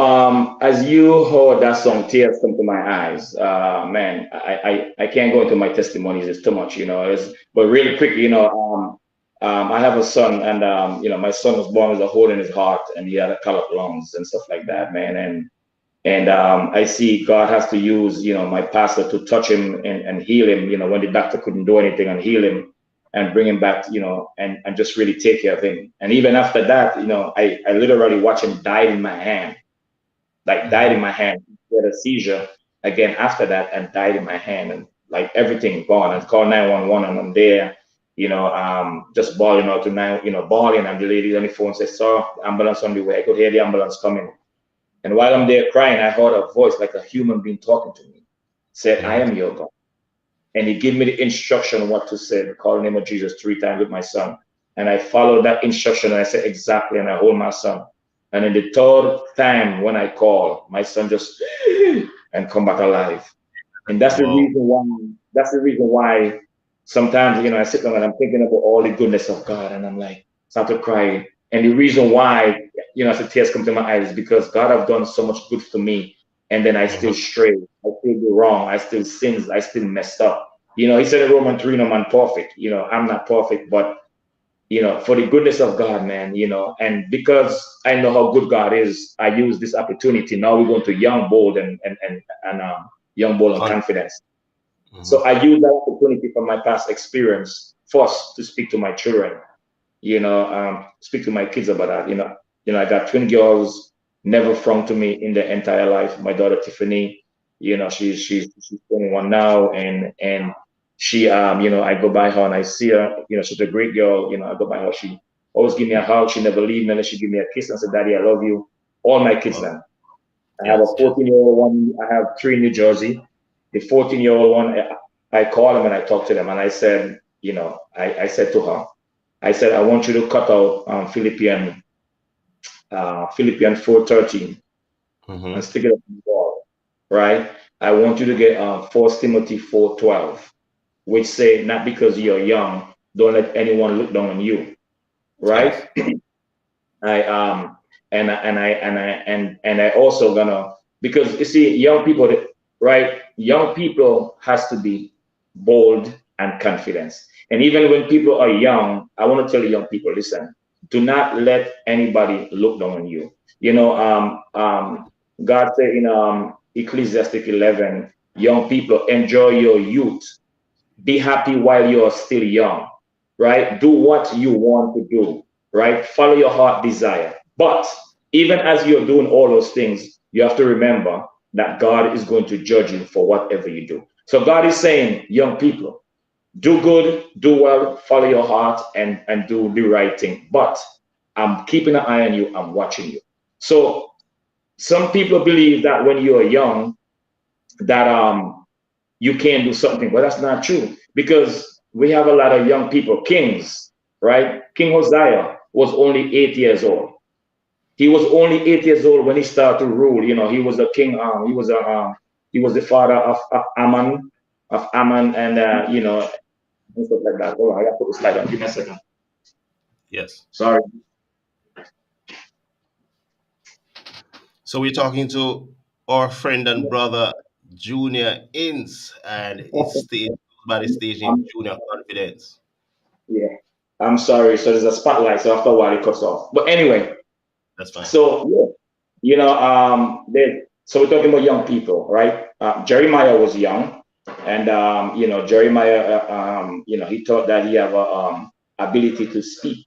as you heard that song, tears come to my eyes. Man, I can't go into my testimonies. It's too much, but really quick, I have a son, and my son was born with a hole in his heart, and he had a callus lungs and stuff like that, man. And I see God has to use, my pastor to touch him and heal him, when the doctor couldn't do anything, and heal him and bring him back, and just really take care of him. And even after that, I literally watch him die in my hand, like died in my hand. He had a seizure again after that and died in my hand, and like everything gone. And called 911, and I'm there, just bawling out to nine, bawling. And the lady on the phone says, "Sir, ambulance on the way." I could hear the ambulance coming. And while I'm there crying, I heard a voice like a human being talking to me. Said, "I Mhm. am your God." And he gave me the instruction what to say, call the name of Jesus 3 times with my son. And I followed that instruction, and I said exactly, and I hold my son. And in the third time when I call, my son just and come back alive. And Wow. that's the reason why sometimes, I sit down and I'm thinking about all the goodness of God, and I'm like, start to cry. And the reason why, as the tears come to my eyes is because God have done so much good to me, and then I Mhm. still stray, I still do wrong, I still sins, I still messed up. He said in Romans 3, no man perfect. I'm not perfect, but for the goodness of God, man, and because I know how good God is, I use this opportunity. Now we're going to young, bold, and young, bold, and Con- confidence. So mhm. I use that opportunity from my past experience first to speak to my children, speak to my kids about that. I got twin girls, never front to me in their entire life. My daughter Tiffany, she's 21 now, and she I go by her and I see her. She's a great girl. I go by her. She always give me a hug. She never leave me. And she give me a kiss and say, "Daddy, I love you." All my kids Oh, now. I have a yes, yes. 14-year-old one. I have three in New Jersey. The 14-year-old one, I call them and I talk to them, and I said, I said to her, I said, I want you to cut out Philippians 4:13 and Hmm. stick it up on the wall, right? I want you to get 1 Timothy 4:12, which say, not because you're young, don't let anyone look down on you, Yes. right? I and I also gonna, because you see young people, right? Young people has to be bold and confident. And even when people are young, I want to tell young people, listen, do not let anybody look down on you. God said in Ecclesiastic 11, young people, enjoy your youth, be happy while you're still young, right? Do what you want to do, right? Follow your heart desire. But even as you're doing all those things, you have to remember that God is going to judge you for whatever you do. So God is saying, young people, do good, do well, follow your heart, and do the right thing. But I'm keeping an eye on you, I'm watching you. So some people believe that when you're young, that you can do something, but that's not true because we have a lot of young people, kings, right? King Hosea was only 8 years old. He was only 8 years old when he started to rule. He was a king. He was the father of Ammon, and and stuff like that. Hold on, I gotta put the slide on. Give me a second. Yes. Sorry. So we're talking to our friend and brother Junior Ince, and it's stage by the stage name I'm, Junior Confidence. yeah, I'm sorry. So there's a spotlight. So after a while, it cuts off. But anyway, That's fine. so yeah. So we're talking about young people, right? Jeremiah was young, and Jeremiah, he thought that he have a ability to speak,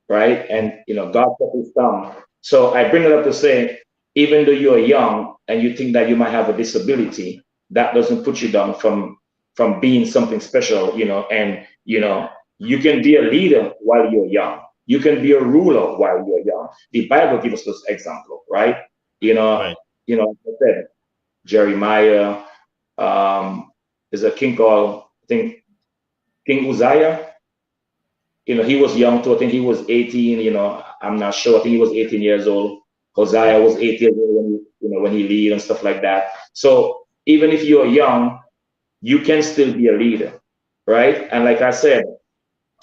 right? And God put his tongue. So I bring it up to say, even though you're young and you think that you might have a disability, that doesn't put you down from being something special, and you can be a leader while you're young. You can be a ruler while you're young. The Bible gives us this example, right? You know, Right. like I said, Jeremiah, there's a king called, I think, King Uzziah. He was young too. I think he was 18. I'm not sure. I think he was 18 years old. Hosea Yeah. was 8 years old when he lead and stuff like that. So even if you're young, you can still be a leader, right? And like I said,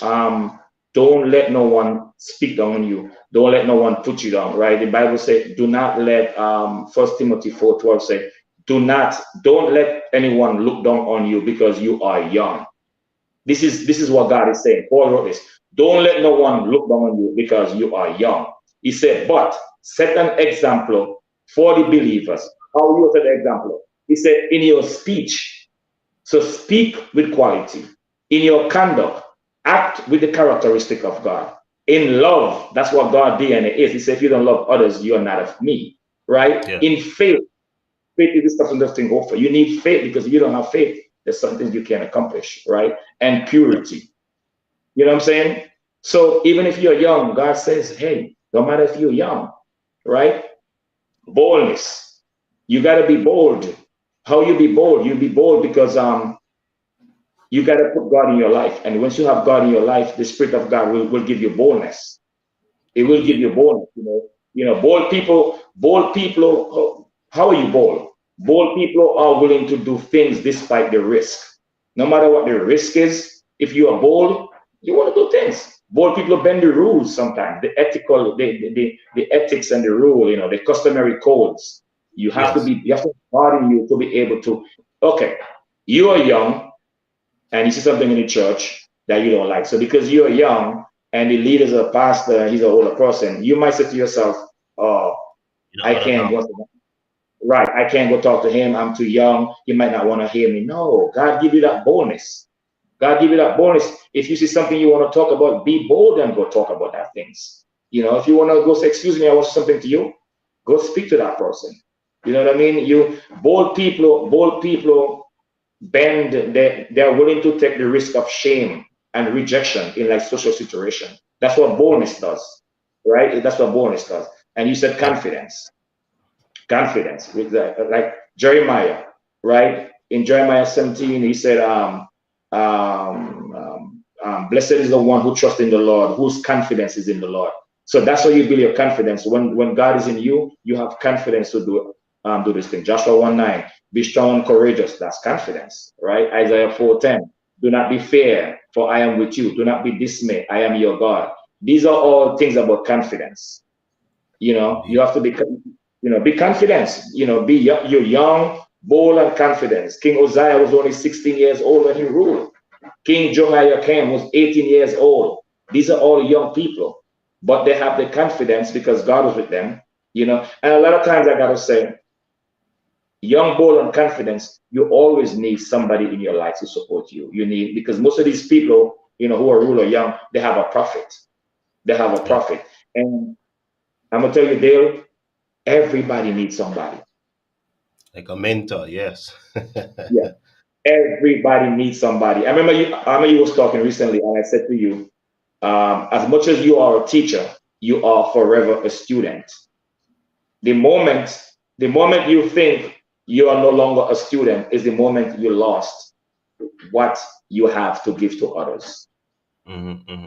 um, don't let no one speak down on you. Don't let no one put you down, right? The Bible says, do not let 1 Timothy 4:12 say, don't let anyone look down on you because you are young. This is what God is saying. Paul wrote this. Don't let no one look down on you because you are young. He said, but set an example for the believers. How you set the example? He said, in your speech, so speak with quality. In your conduct, act with the characteristic of God. In love, that's what God DNA is. He said, if you don't love others, you are not of me. Right? Yeah. In faith, faith is something that thing go for. You need faith because if you don't have faith, there's something you can't accomplish, right? And Yeah. purity. You know what I'm saying? So even if you're young, God says, hey, no matter if you're young, right? Boldness. You gotta be bold. How you be bold? You be bold because you gotta put God in your life. And once you have God in your life, the Spirit of God will give you boldness. It will give Indeed. you boldness. Bold people. How are you bold? Bold people are willing to do things despite the risk. No matter what the risk is, if you are bold, you want to do things. Bold people bend the rules sometimes, the ethical, the ethics and the rule, the customary codes. You have to Yes. be, you have to harden you to be able to. Okay, you are young. and you see something in the church that you don't like. So because you're young and the leader is a pastor and he's an older person, you might say to yourself, "Oh, You're not I gonna can't talk. go." Right, I can't go talk to him. I'm too young. He might not want to hear me. No, God give you that bonus. God give you that bonus. If you see something you want to talk about, be bold and go talk about that things. If you want to go say, "Excuse me, I want something to you," go speak to that person. You know what I mean? You bold people bend. They're willing to take the risk of shame and rejection in like social situation. That's what boldness does, right? That's what boldness does. And you said Yeah. confidence with like Jeremiah, right? In Jeremiah 17, he said, "Blessed is the one who trusts in the Lord, whose confidence is in the Lord." So that's how you build your confidence. When God is in you, you have confidence to do this thing. Joshua 1:9, be strong and courageous. That's confidence, right? Isaiah 4:10, do not be fear, for I am with you. Do not be dismayed. I am your God. These are all things about confidence. You Indeed. have to be confident. You're young, bold, and confident. King Uzziah was only 16 years old when he ruled. King Jehoiakim was 18 years old. These are all young people, but they have the confidence because God was with them. And a lot of times I gotta say, young, bold, and confidence, you always need somebody in your life to support you. You need because most of these people, who are ruler young, they have a prophet. They have a Yeah. prophet. And I'm gonna tell you, Dale, everybody needs somebody. Like a mentor, yes. Yeah, everybody needs somebody. I remember you was talking recently, and I said to you, as much as you are a teacher, you are forever a student. The moment, the moment you think you are no longer a student is the moment you lost what you have to give to others. Hmm. Hmm.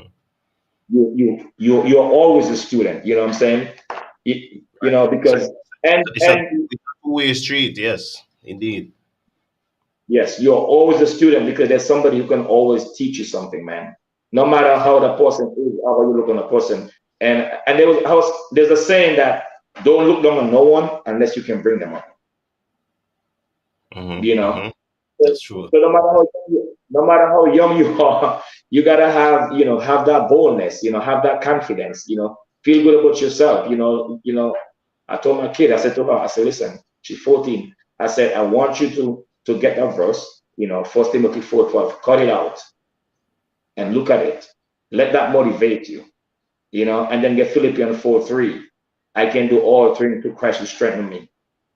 You're always a student. You know what I'm saying? So Because it's a, and it's a two-way street, yes, indeed. yes, you're always a student because there's somebody who can always teach you something, man. No matter how the person is, how you look on a person. And there's a saying that don't look down on no one unless you can bring them up. Hmm. You know. Hmm. So, That's true. so no matter how young you are, you gotta have that boldness. Have that confidence. Feel good about yourself. I told my kid, I said to her, I said, listen, she's 14. I said, I want you to get that verse, 1 Timothy 4:12, cut it out and look at it. Let that motivate you, and then get Philippians 4:3. I can do all things through Christ who strengthen me.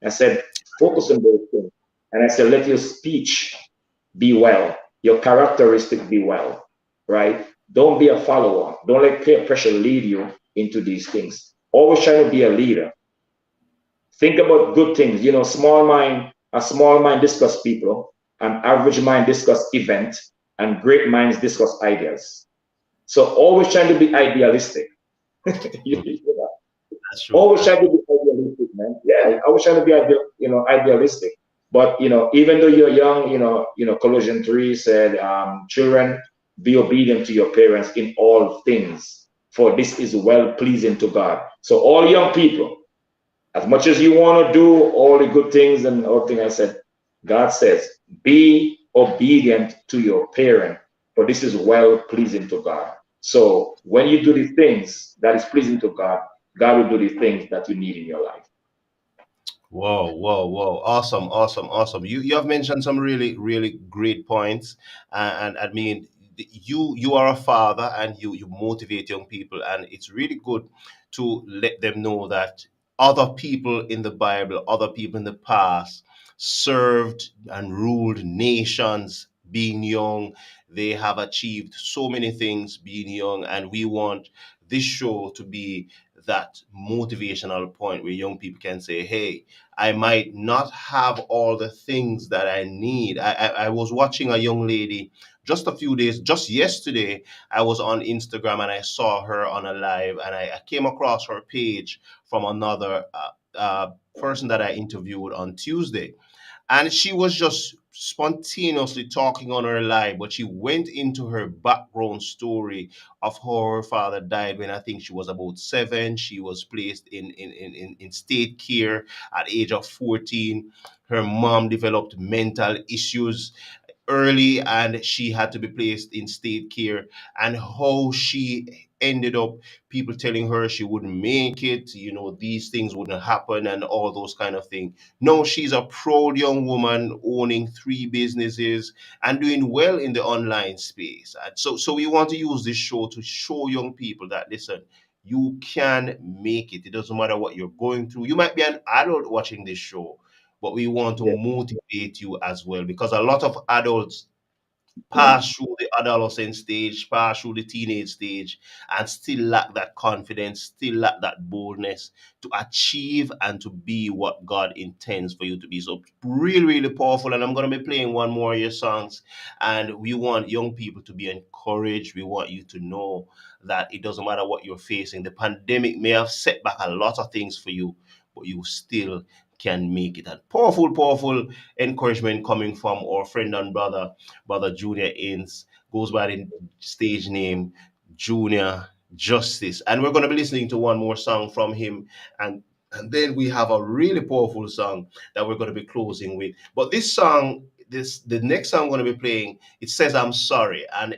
I said, focus on those things. And I said, let your speech be well, your characteristic be well, right? Don't be a follower. Don't let peer pressure lead you into these things. Always try to be a leader. Think about good things. A small mind discuss people, an average mind discuss event, and great minds discuss ideas. So always trying to be idealistic. Mhm. You know, That's true. always That's trying true. to be idealistic, man. Yeah, always trying to be idealistic. But even though you're young, Colossians 3 said, children, be obedient to your parents in all things, for this is well pleasing to God. So all young people, as much as you want to do all the good things and all things, I said, God says, be obedient to your parent, for this is well pleasing to God. So when you do the things that is pleasing to God, God will do the things that you need in your life. Whoa, whoa, whoa! Awesome, awesome, awesome. You have mentioned some really, really great points, and I mean, you are a father, and you motivate young people, and it's really good to let them know that other people in the Bible, other people in the past, served and ruled nations. Being young, they have achieved so many things being young, and we want this show to be that motivational point where young people can say, "Hey, I might not have all the things that I need." I was watching a young lady just a few days, just yesterday. I was on Instagram and I saw her on a live, and I came across her page from another person that I interviewed on Tuesday, and she was just spontaneously talking on her live, but she went into her background story of how her father died when I think she was about 7. She was placed in state care at age of 14. Her mom developed mental issues early and she had to be placed in state care, and how she ended up, people telling her she wouldn't make it, these things wouldn't happen and all those kind of things. No, she's a proud young woman owning three businesses and doing well in the online space. And so we want to use this show to show young people that, listen, you can make it. It doesn't matter what you're going through. You might be an adult watching this show, but we want to Yeah. motivate you as well, because a lot of adults pass through the adolescent stage, pass through the teenage stage, and still lack that confidence, still lack that boldness to achieve and to be what God intends for you to be. So really, really powerful. And I'm going to be playing one more of your songs. And we want young people to be encouraged. We want you to know that it doesn't matter what you're facing. The pandemic may have set back a lot of things for you, but you still can make it. And powerful, powerful encouragement coming from our friend and brother Junior Ince, goes by the stage name Junior Justice. And we're going to be listening to one more song from him. And then we have a really powerful song that we're going to be closing with. But this song, the next song I'm going to be playing, it says I'm sorry. And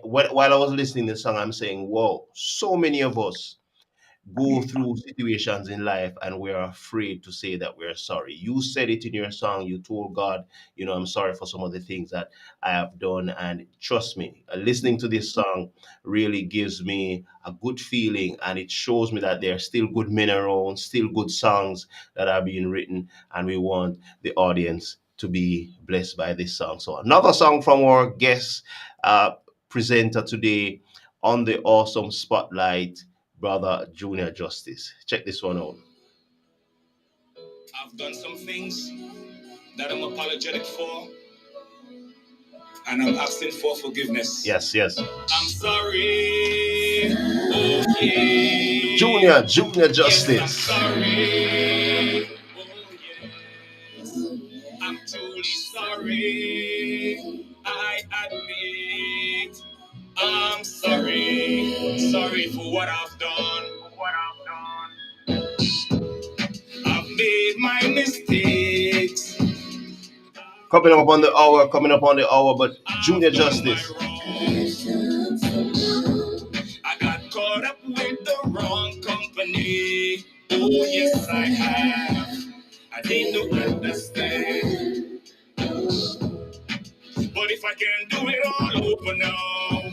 while I was listening to the song, I'm saying, whoa, so many of us go through situations in life and we're afraid to say that we're sorry. You said it in your song. You told God, I'm sorry for some of the things that I have done. And trust me, listening to this song really gives me a good feeling, and it shows me that there are still good men around, still good songs that are being written, and we want the audience to be blessed by this song. So another song from our guest presenter today on the Awesome Spotlight, brother Junior Justice. Check this one out. I've done some things that I'm apologetic for, and I'm asking for forgiveness. Yes, yes. I'm sorry. Okay. Junior Yes, I'm Justice. sorry. Oh, yes. I'm truly sorry. I admit I'm sorry. Sorry for what I've done. I've made my mistakes. Coming up on the hour, but Junior Justice. I got caught up with the wrong company. Oh, yes, I have. I didn't understand. But if I can do it all over now,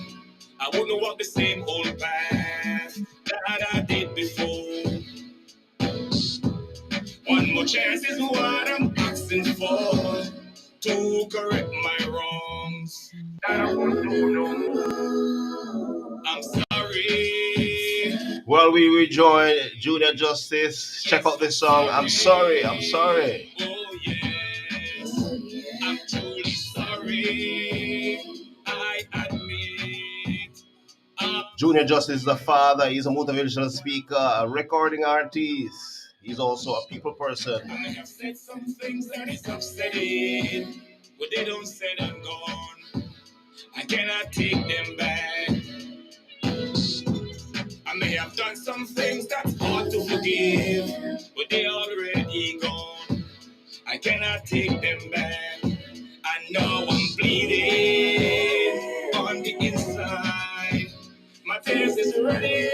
I wouldn't walk the same old path that I did before. One more chance is what I'm asking for, to correct my wrongs that I won't do no more. I'm sorry. Well, we rejoin Junior Justice. Check out this song. I'm sorry. I'm sorry. Oh, yes. I'm truly sorry. I admit. Junior Justice is a father. He's a motivational speaker, a recording artist. He's also a people person. I have said some things that is upsetting, but they don't said and gone. I cannot take them back. I may have done some things that's hard to forgive, but they already gone. I cannot take them back. I know I'm bleeding on the inside. My tears is running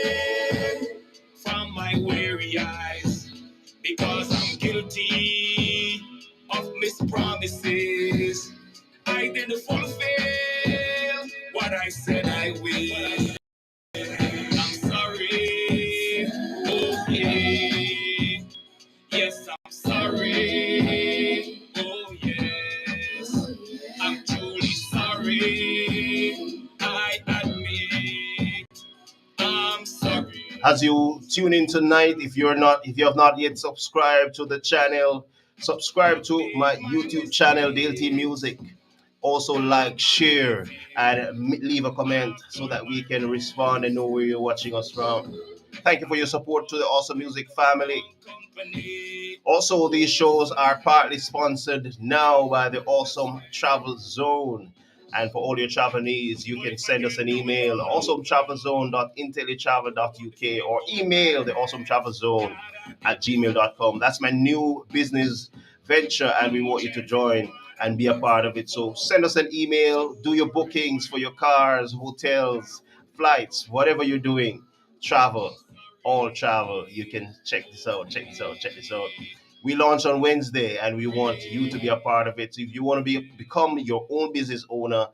from my weary eyes, because I'm guilty of mispromises. I didn't fulfill what I said I will. I'm sorry. Okay. Yes, I'm sorry. Oh, yes. I'm truly sorry. I admit I'm sorry. As you tune in tonight, if you have not yet subscribed to the channel, subscribe to my YouTube channel, DLT Music. Also like, share, and leave a comment so that we can respond and know where you're watching us from. Thank you for your support to the Awesome Music family. Also, these shows are partly sponsored now by the Awesome Travel Zone. And for all your travel needs, you can send us an email, awesometravelzone.intellitravel.uk, or email the awesometravelzone at gmail.com. That's my new business venture, and we want you to join. and be a part of it. So send us an email, do your bookings for your cars, hotels, flights, whatever you're doing, travel, all travel. You can check this out, check this out, check this out. We launch on Wednesday and we want you to be a part of it. So if you want to become your own business owner,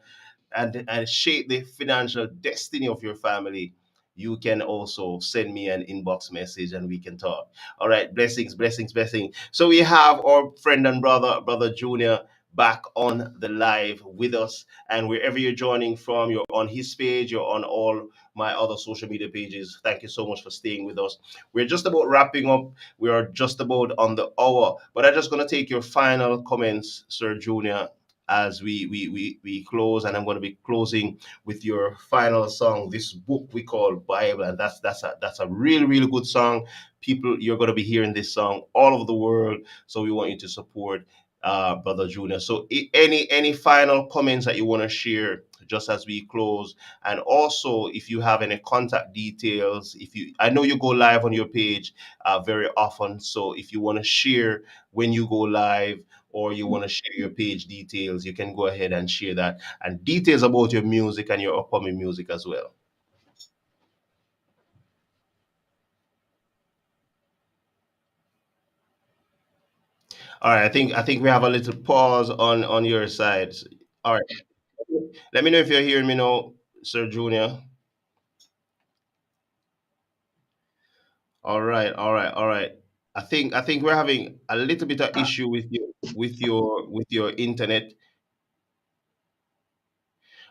and shape the financial destiny of your family, you can also send me an inbox message and we can talk. All right, blessings, blessings, blessings. So we have our friend and brother Junior, back on the live with us. And wherever you're joining from, you're on his page, you're on all my other social media pages. Thank you so much for staying with us. We're just about wrapping up. We are just about on the hour, but I'm just going to take your final comments, Sir Junior, as we close, and I'm going to be closing with your final song, this book we call Bible. And that's a really really good song. People, you're going to be hearing this song all over the world, so we want you to support brother Junior. So any final comments that you want to share just as we close, and also if you have any contact details, if you, I know you go live on your page very often, so if you want to share when you go live, or you want to share your page details, you can go ahead and share that, and details about your music and your upcoming music as well. All right, I think we have a little pause on your side. All right, let me know if you're hearing me now, Sir Junior. All right, all right, all right. I think we're having a little bit of issue with your internet.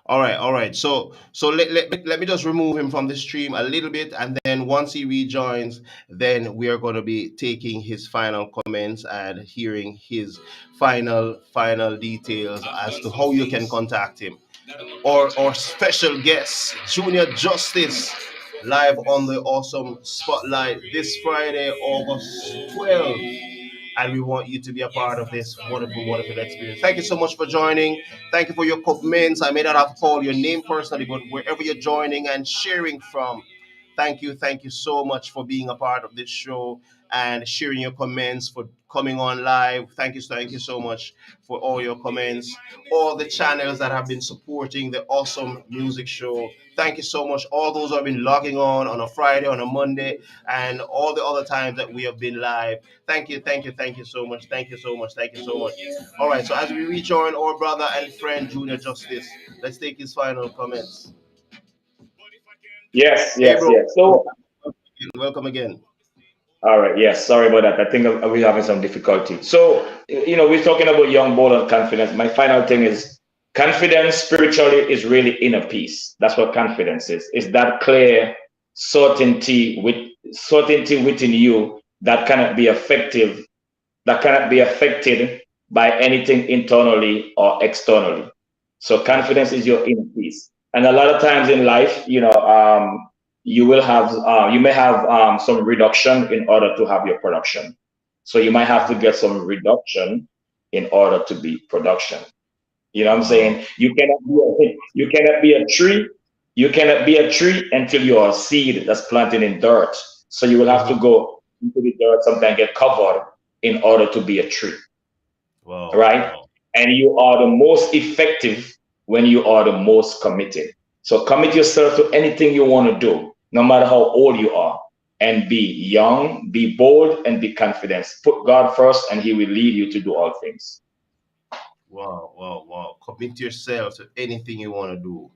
All right. So let me just remove him from the stream a little bit, and then once he rejoins, then we are going to be taking his final comments and hearing his final details as to how you can contact him. Or special guest, Junior Justice, live on the Awesome Spotlight this Friday, August 12th. And we want you to be a part of this wonderful, wonderful experience. Thank you so much for joining. Thank you for your comments. I may not have called your name personally, but wherever you're joining and sharing from, thank you so much for being a part of this show and sharing your comments, for coming on live. Thank you so much for all your comments, all the channels that have been supporting the awesome music show. Thank you so much. All those who have been logging on a Friday, on a Monday, and all the other times that we have been live. Thank you so much. Thank you so much. Thank you so much. All right, so as we rejoin our brother and friend Junior Justice, let's take his final comments. Yes, Hey, yes, bro. yes. So, Welcome again. all right, yes, sorry about that. I think we're having some difficulty. So, we're talking about young, bold, and confidence. My final thing is confidence spiritually is really inner peace. That's what confidence is. It's that clear certainty within you that cannot be effective that cannot be affected by anything internally or externally. So confidence is your inner peace. And a lot of times in life, you may have some reduction in order to have your production. So you might have to get some reduction in order to be production. You know what I'm Wow. saying? You cannot be a tree. You cannot be a tree until you are a seed that's planted in dirt. So you will have to Mhm. go into the dirt, sometimes get covered in order to be a tree, Wow. right? Wow. And you are the most effective when you are the most committed. So commit yourself to anything you want to do, no matter how old you are, and be young, be bold, and be confident. Put God first, and He will lead you to do all things. Wow. Wow. Wow. Commit yourself to anything you want to do,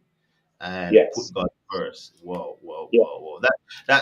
and put Yes. God first. Wow, wow, Yeah. wow, wow.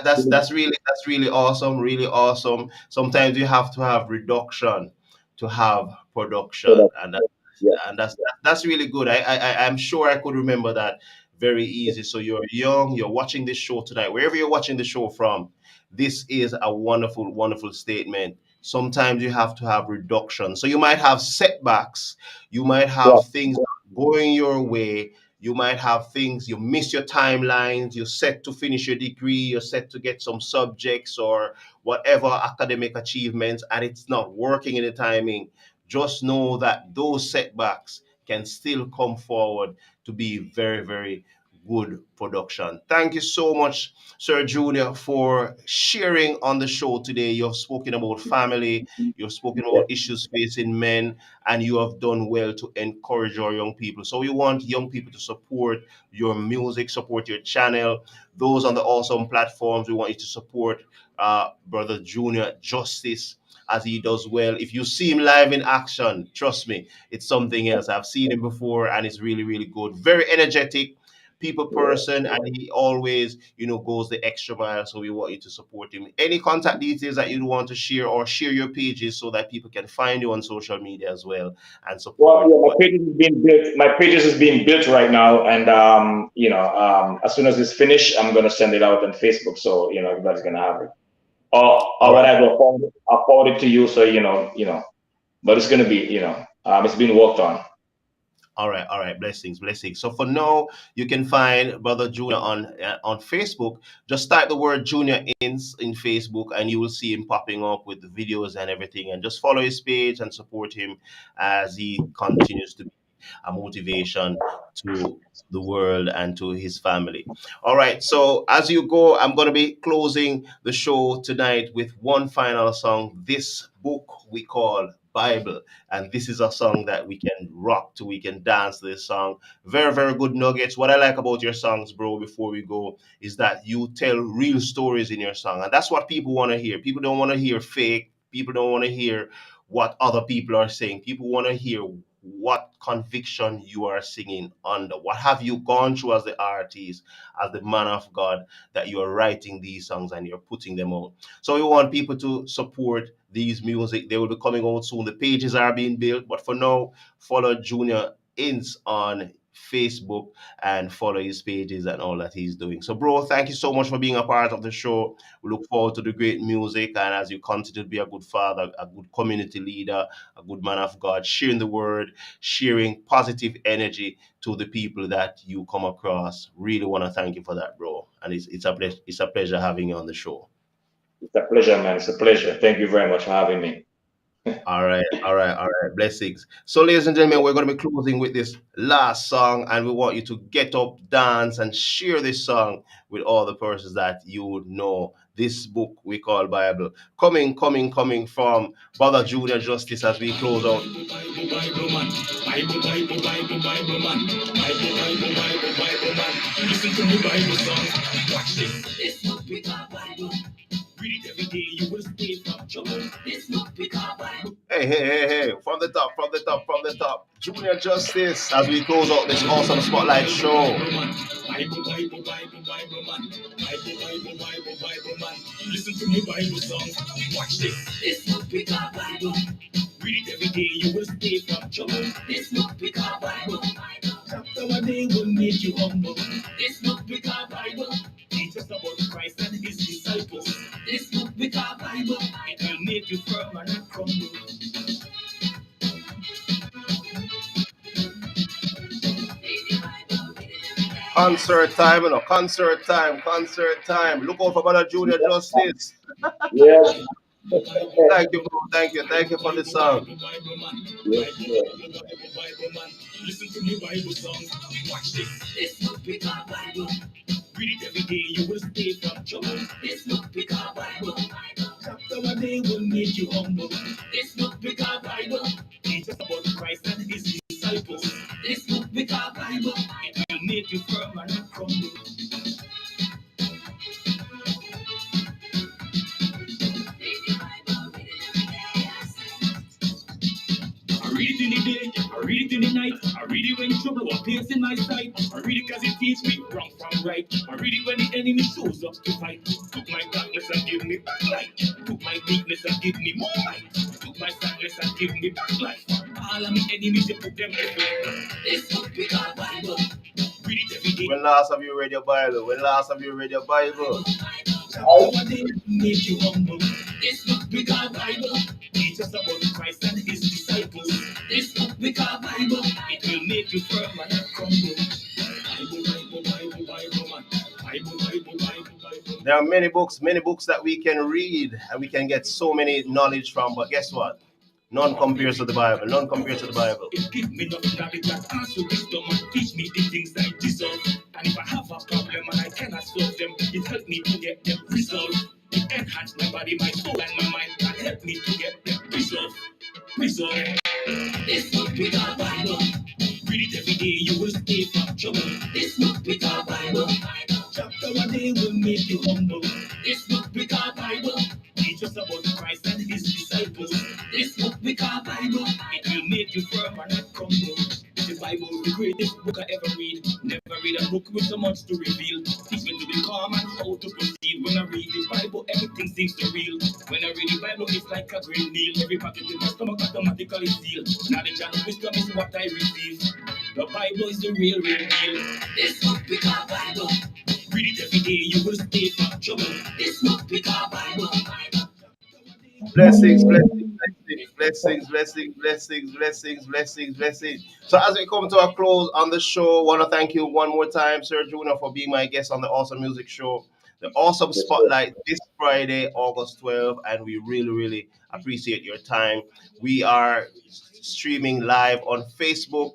That's really awesome, really awesome. Sometimes you have to have reduction to have So production, that, yeah. and that's really good. I'm sure I could remember that very easy. So you're young, you're watching this show tonight, wherever you're watching the show from. This is a wonderful, wonderful statement. Sometimes you have to have reduction. So you might have setbacks, you might Yeah. have things going your way, you might have things, you miss your timelines, you're set to finish your degree, you're set to get some subjects or whatever academic achievements, and it's not working in the timing. Just know that those setbacks can still come forward to be very, very good production. Thank you so much, Sir Junior, for sharing on the show today. You have spoken about family, you have spoken Yeah. about issues facing men, and you have done well to encourage our young people. So we want young people to support your music, support your channel. Those on the awesome platforms, we want you to support Brother Junior Justice as he does well. If you see him live in action, trust me, it's something else. I've seen him before and it's really, really good. Very energetic people Yeah. person, and he always, goes the extra mile. So we want you to support him. Any contact details that you want to share, or share your pages so that people can find you on social media as well and Well, support yeah, my what. pages is being built. My pages is being built right now, and as soon as it's finished, I'm gonna send it out on Facebook, so everybody's gonna have it. Or All right. whatever, I'll forward it to you, so But it's gonna be, it's being worked on. All right. Blessings, blessings. So for now, you can find Brother Junior on Facebook. Just type the word Junior in Facebook, and you will see him popping up with the videos and everything. And just follow his page and support him as he continues to be a motivation to the world and to his family. All right. So as you go, I'm going to be closing the show tonight with one final song. This book we call Bible, and this is a song that we can rock to, we can dance to this song. Very, very good nuggets. What I like about your songs, bro, before we go, is that you tell real stories in your song, and that's what people want to hear. People don't want to hear fake. People don't want to hear what other people are saying. People want to hear what conviction you are singing under. What have you gone through as the artist, as the man of God, that you are writing these songs and you're putting them out. So we want people to support these music. They will be coming out soon. The pages are being built, but for now, follow Junior Ince on Facebook and follow his pages and all that he's doing. So, bro, thank you so much for being a part of the show. We look forward to the great music, and as you continue to be a good father, a good community leader, a good man of God, sharing the word, sharing positive energy to the people that you come across. Really want to thank you for that, bro. And it's a pleasure having you on the show. It's a pleasure, man. It's a pleasure. Thank you very much for having me. All right, all right, all right. Blessings. So, ladies and gentlemen, we're going to be closing with this last song, and we want you to get up, dance, and share this song with all the persons that you would know. This book we call Bible. Coming from Brother Junior Justice as we close out. Bible man, Bible man, Bible man. Listen to the Bible song. Watch this. This book we call Bible. Read it every day, you will stay from trouble. This book we call Bible. Hey. From the top, from the top. Junior Justice as we close out this awesome spotlight show. Bible, Bible man. Bible man. Listen to me, Bible song. Watch this. This book we call Bible. Read it every day, you will stay from trouble. This book we call Bible. Chapter one day will make you humble. This book we call Bible. Teach us about Christ and his disciples. This book we call Bible. It will make you firm and not crumble. Concert time. Look out for Brother Junior Yeah. Justice. Yes. Thank you, bro. Thank you for the song. Bible man. Yes, sir. Bible man. Listen to me, Bible song. Watch this. This book we call Bible. Read it every day, you will stay from trouble. This book we call Bible. Chapter one day will make you humble. This book we call Bible. Teach us about Christ and his disciples. This book we call Bible. It will make you firm and not crumble. I read it in the day, I read it in the night. I read it when trouble appears in my sight. I read it cause it teaches me wrong from right. I read it when the enemy shows up to fight. Took my darkness and give me back light. Took my weakness and give me more light. Took my sadness and give me back life. All of my enemies, you put them everywhere. This book we call Bible. Read it every day. When last have you read your Bible? When last have you read your Bible? Chapter one day make you humble. This book we call Bible. Teach us about Christ and his disciples. This book we call Bible. It will make you firm and not crumble. Bible, man. Bible. There are many books that we can read and we can get so many knowledge from, but guess what? None compares to the Bible. None compares to the Bible. It give me nothing that it can answer wisdom and teach me the things I deserve. And if I have a problem and I cannot solve them, it helped me to get them resolved. It enhanced my body, my soul, and my mind, and helped me to get them resolved. Resolved. This book we call Bible. Read it every day, you will stay from trouble. This book we call Bible. Chapter a day will make you humble. This book we call Bible. Teach us about Christ and his disciples. This book we call Bible. It will make you firm and not crumble. The Bible, the greatest book I ever read. Never read a book with so much to reveal. Teach me to be calm and how to proceed. When I read the Bible, everything seems to real. When I read the Bible, it's like a green meal. Every packet in my stomach automatically sealed. Knowledge and wisdom is what I receive. The Bible is the real deal. This book we call Bible. Read it every day, you will stay from trouble. This book we call Bible. Blessings, blessings, blessings, blessings, blessings, blessings, blessings, blessings. So as we come to a close on the show, want to thank you one more time, Sir Junior, for being my guest on the Awesome Music Show, the Awesome Yes, sir. Spotlight this Friday, August 12th, and we really, really appreciate your time. We are streaming live on Facebook,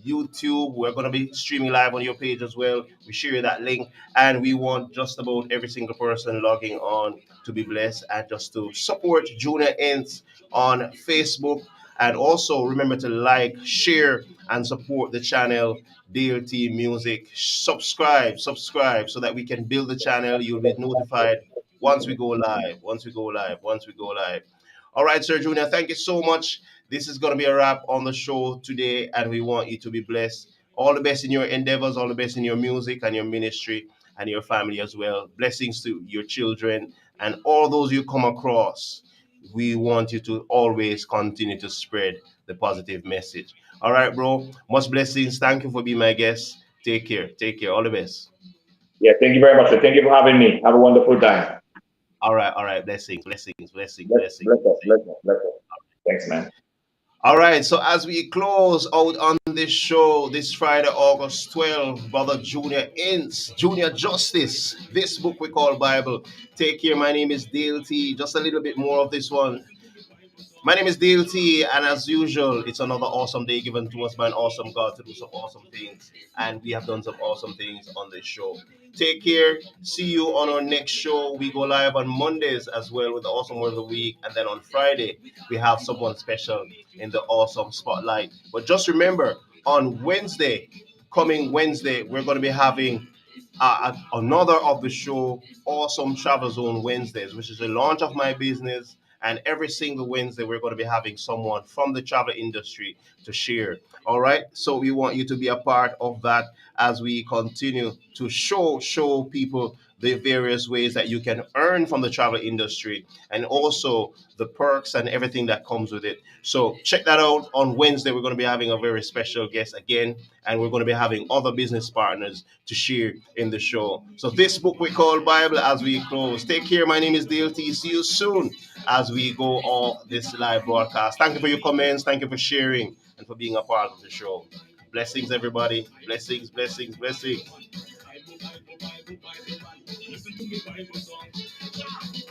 YouTube. We're going to be streaming live on your page as well. We share that link, and we want just about every single person logging on to be blessed and just to support Junior Ints on Facebook. And also remember to like, share, and support the channel DLT Music. Subscribe so that we can build the channel. You'll be notified once we go live, once we go live, once we go live. All right, Sir Junior, thank you so much. This is going to be a wrap on the show today, and we want you to be blessed. All the best in your endeavors, all the best in your music and your ministry and your family as well. Blessings to your children and all those you come across. We want you to always continue to spread the positive message. All right, bro. Much blessings. Thank you for being my guest. Take care. Take care. All the best. Yeah, thank you very much, sir. Thank you for having me. Have a wonderful time. All right. All right. Blessings. Blessings. Blessings. Bless, Blessings. bless us, bless us, bless us. Thanks, man. All right, so as we close out on this show this Friday, August 12th, Brother Junior Ince, Junior Justice, this book we call Bible. Take care. My name is Dale T. Just a little bit more of this one. My name is Dayle T, and as usual, it's another awesome day given to us by an awesome God to do some awesome things. And we have done some awesome things on this show. Take care. See you on our next show. We go live on Mondays as well with the Awesome Word of the Week. And then on Friday, we have someone special in the Awesome Spotlight. But just remember, on Wednesday, coming Wednesday, we're going to be having another of the show, Awesome Travel Zone Wednesdays, which is the launch of my business. And every single Wednesday, we're going to be having someone from the travel industry to share. All right. So we want you to be a part of that as we continue to show people the various ways that you can earn from the travel industry and also the perks and everything that comes with it. So check that out. On Wednesday, we're going to be having a very special guest again, and we're going to be having other business partners to share in the show. So this book we call Bible as we close. Take care. My name is DLT. See you soon as we go off this live broadcast. Thank you for your comments. Thank you for sharing and for being a part of the show. Blessings, everybody. Blessings, blessings, blessings. Bible, Bible, Bible, Bible, Bible. Listen to me, Bible song.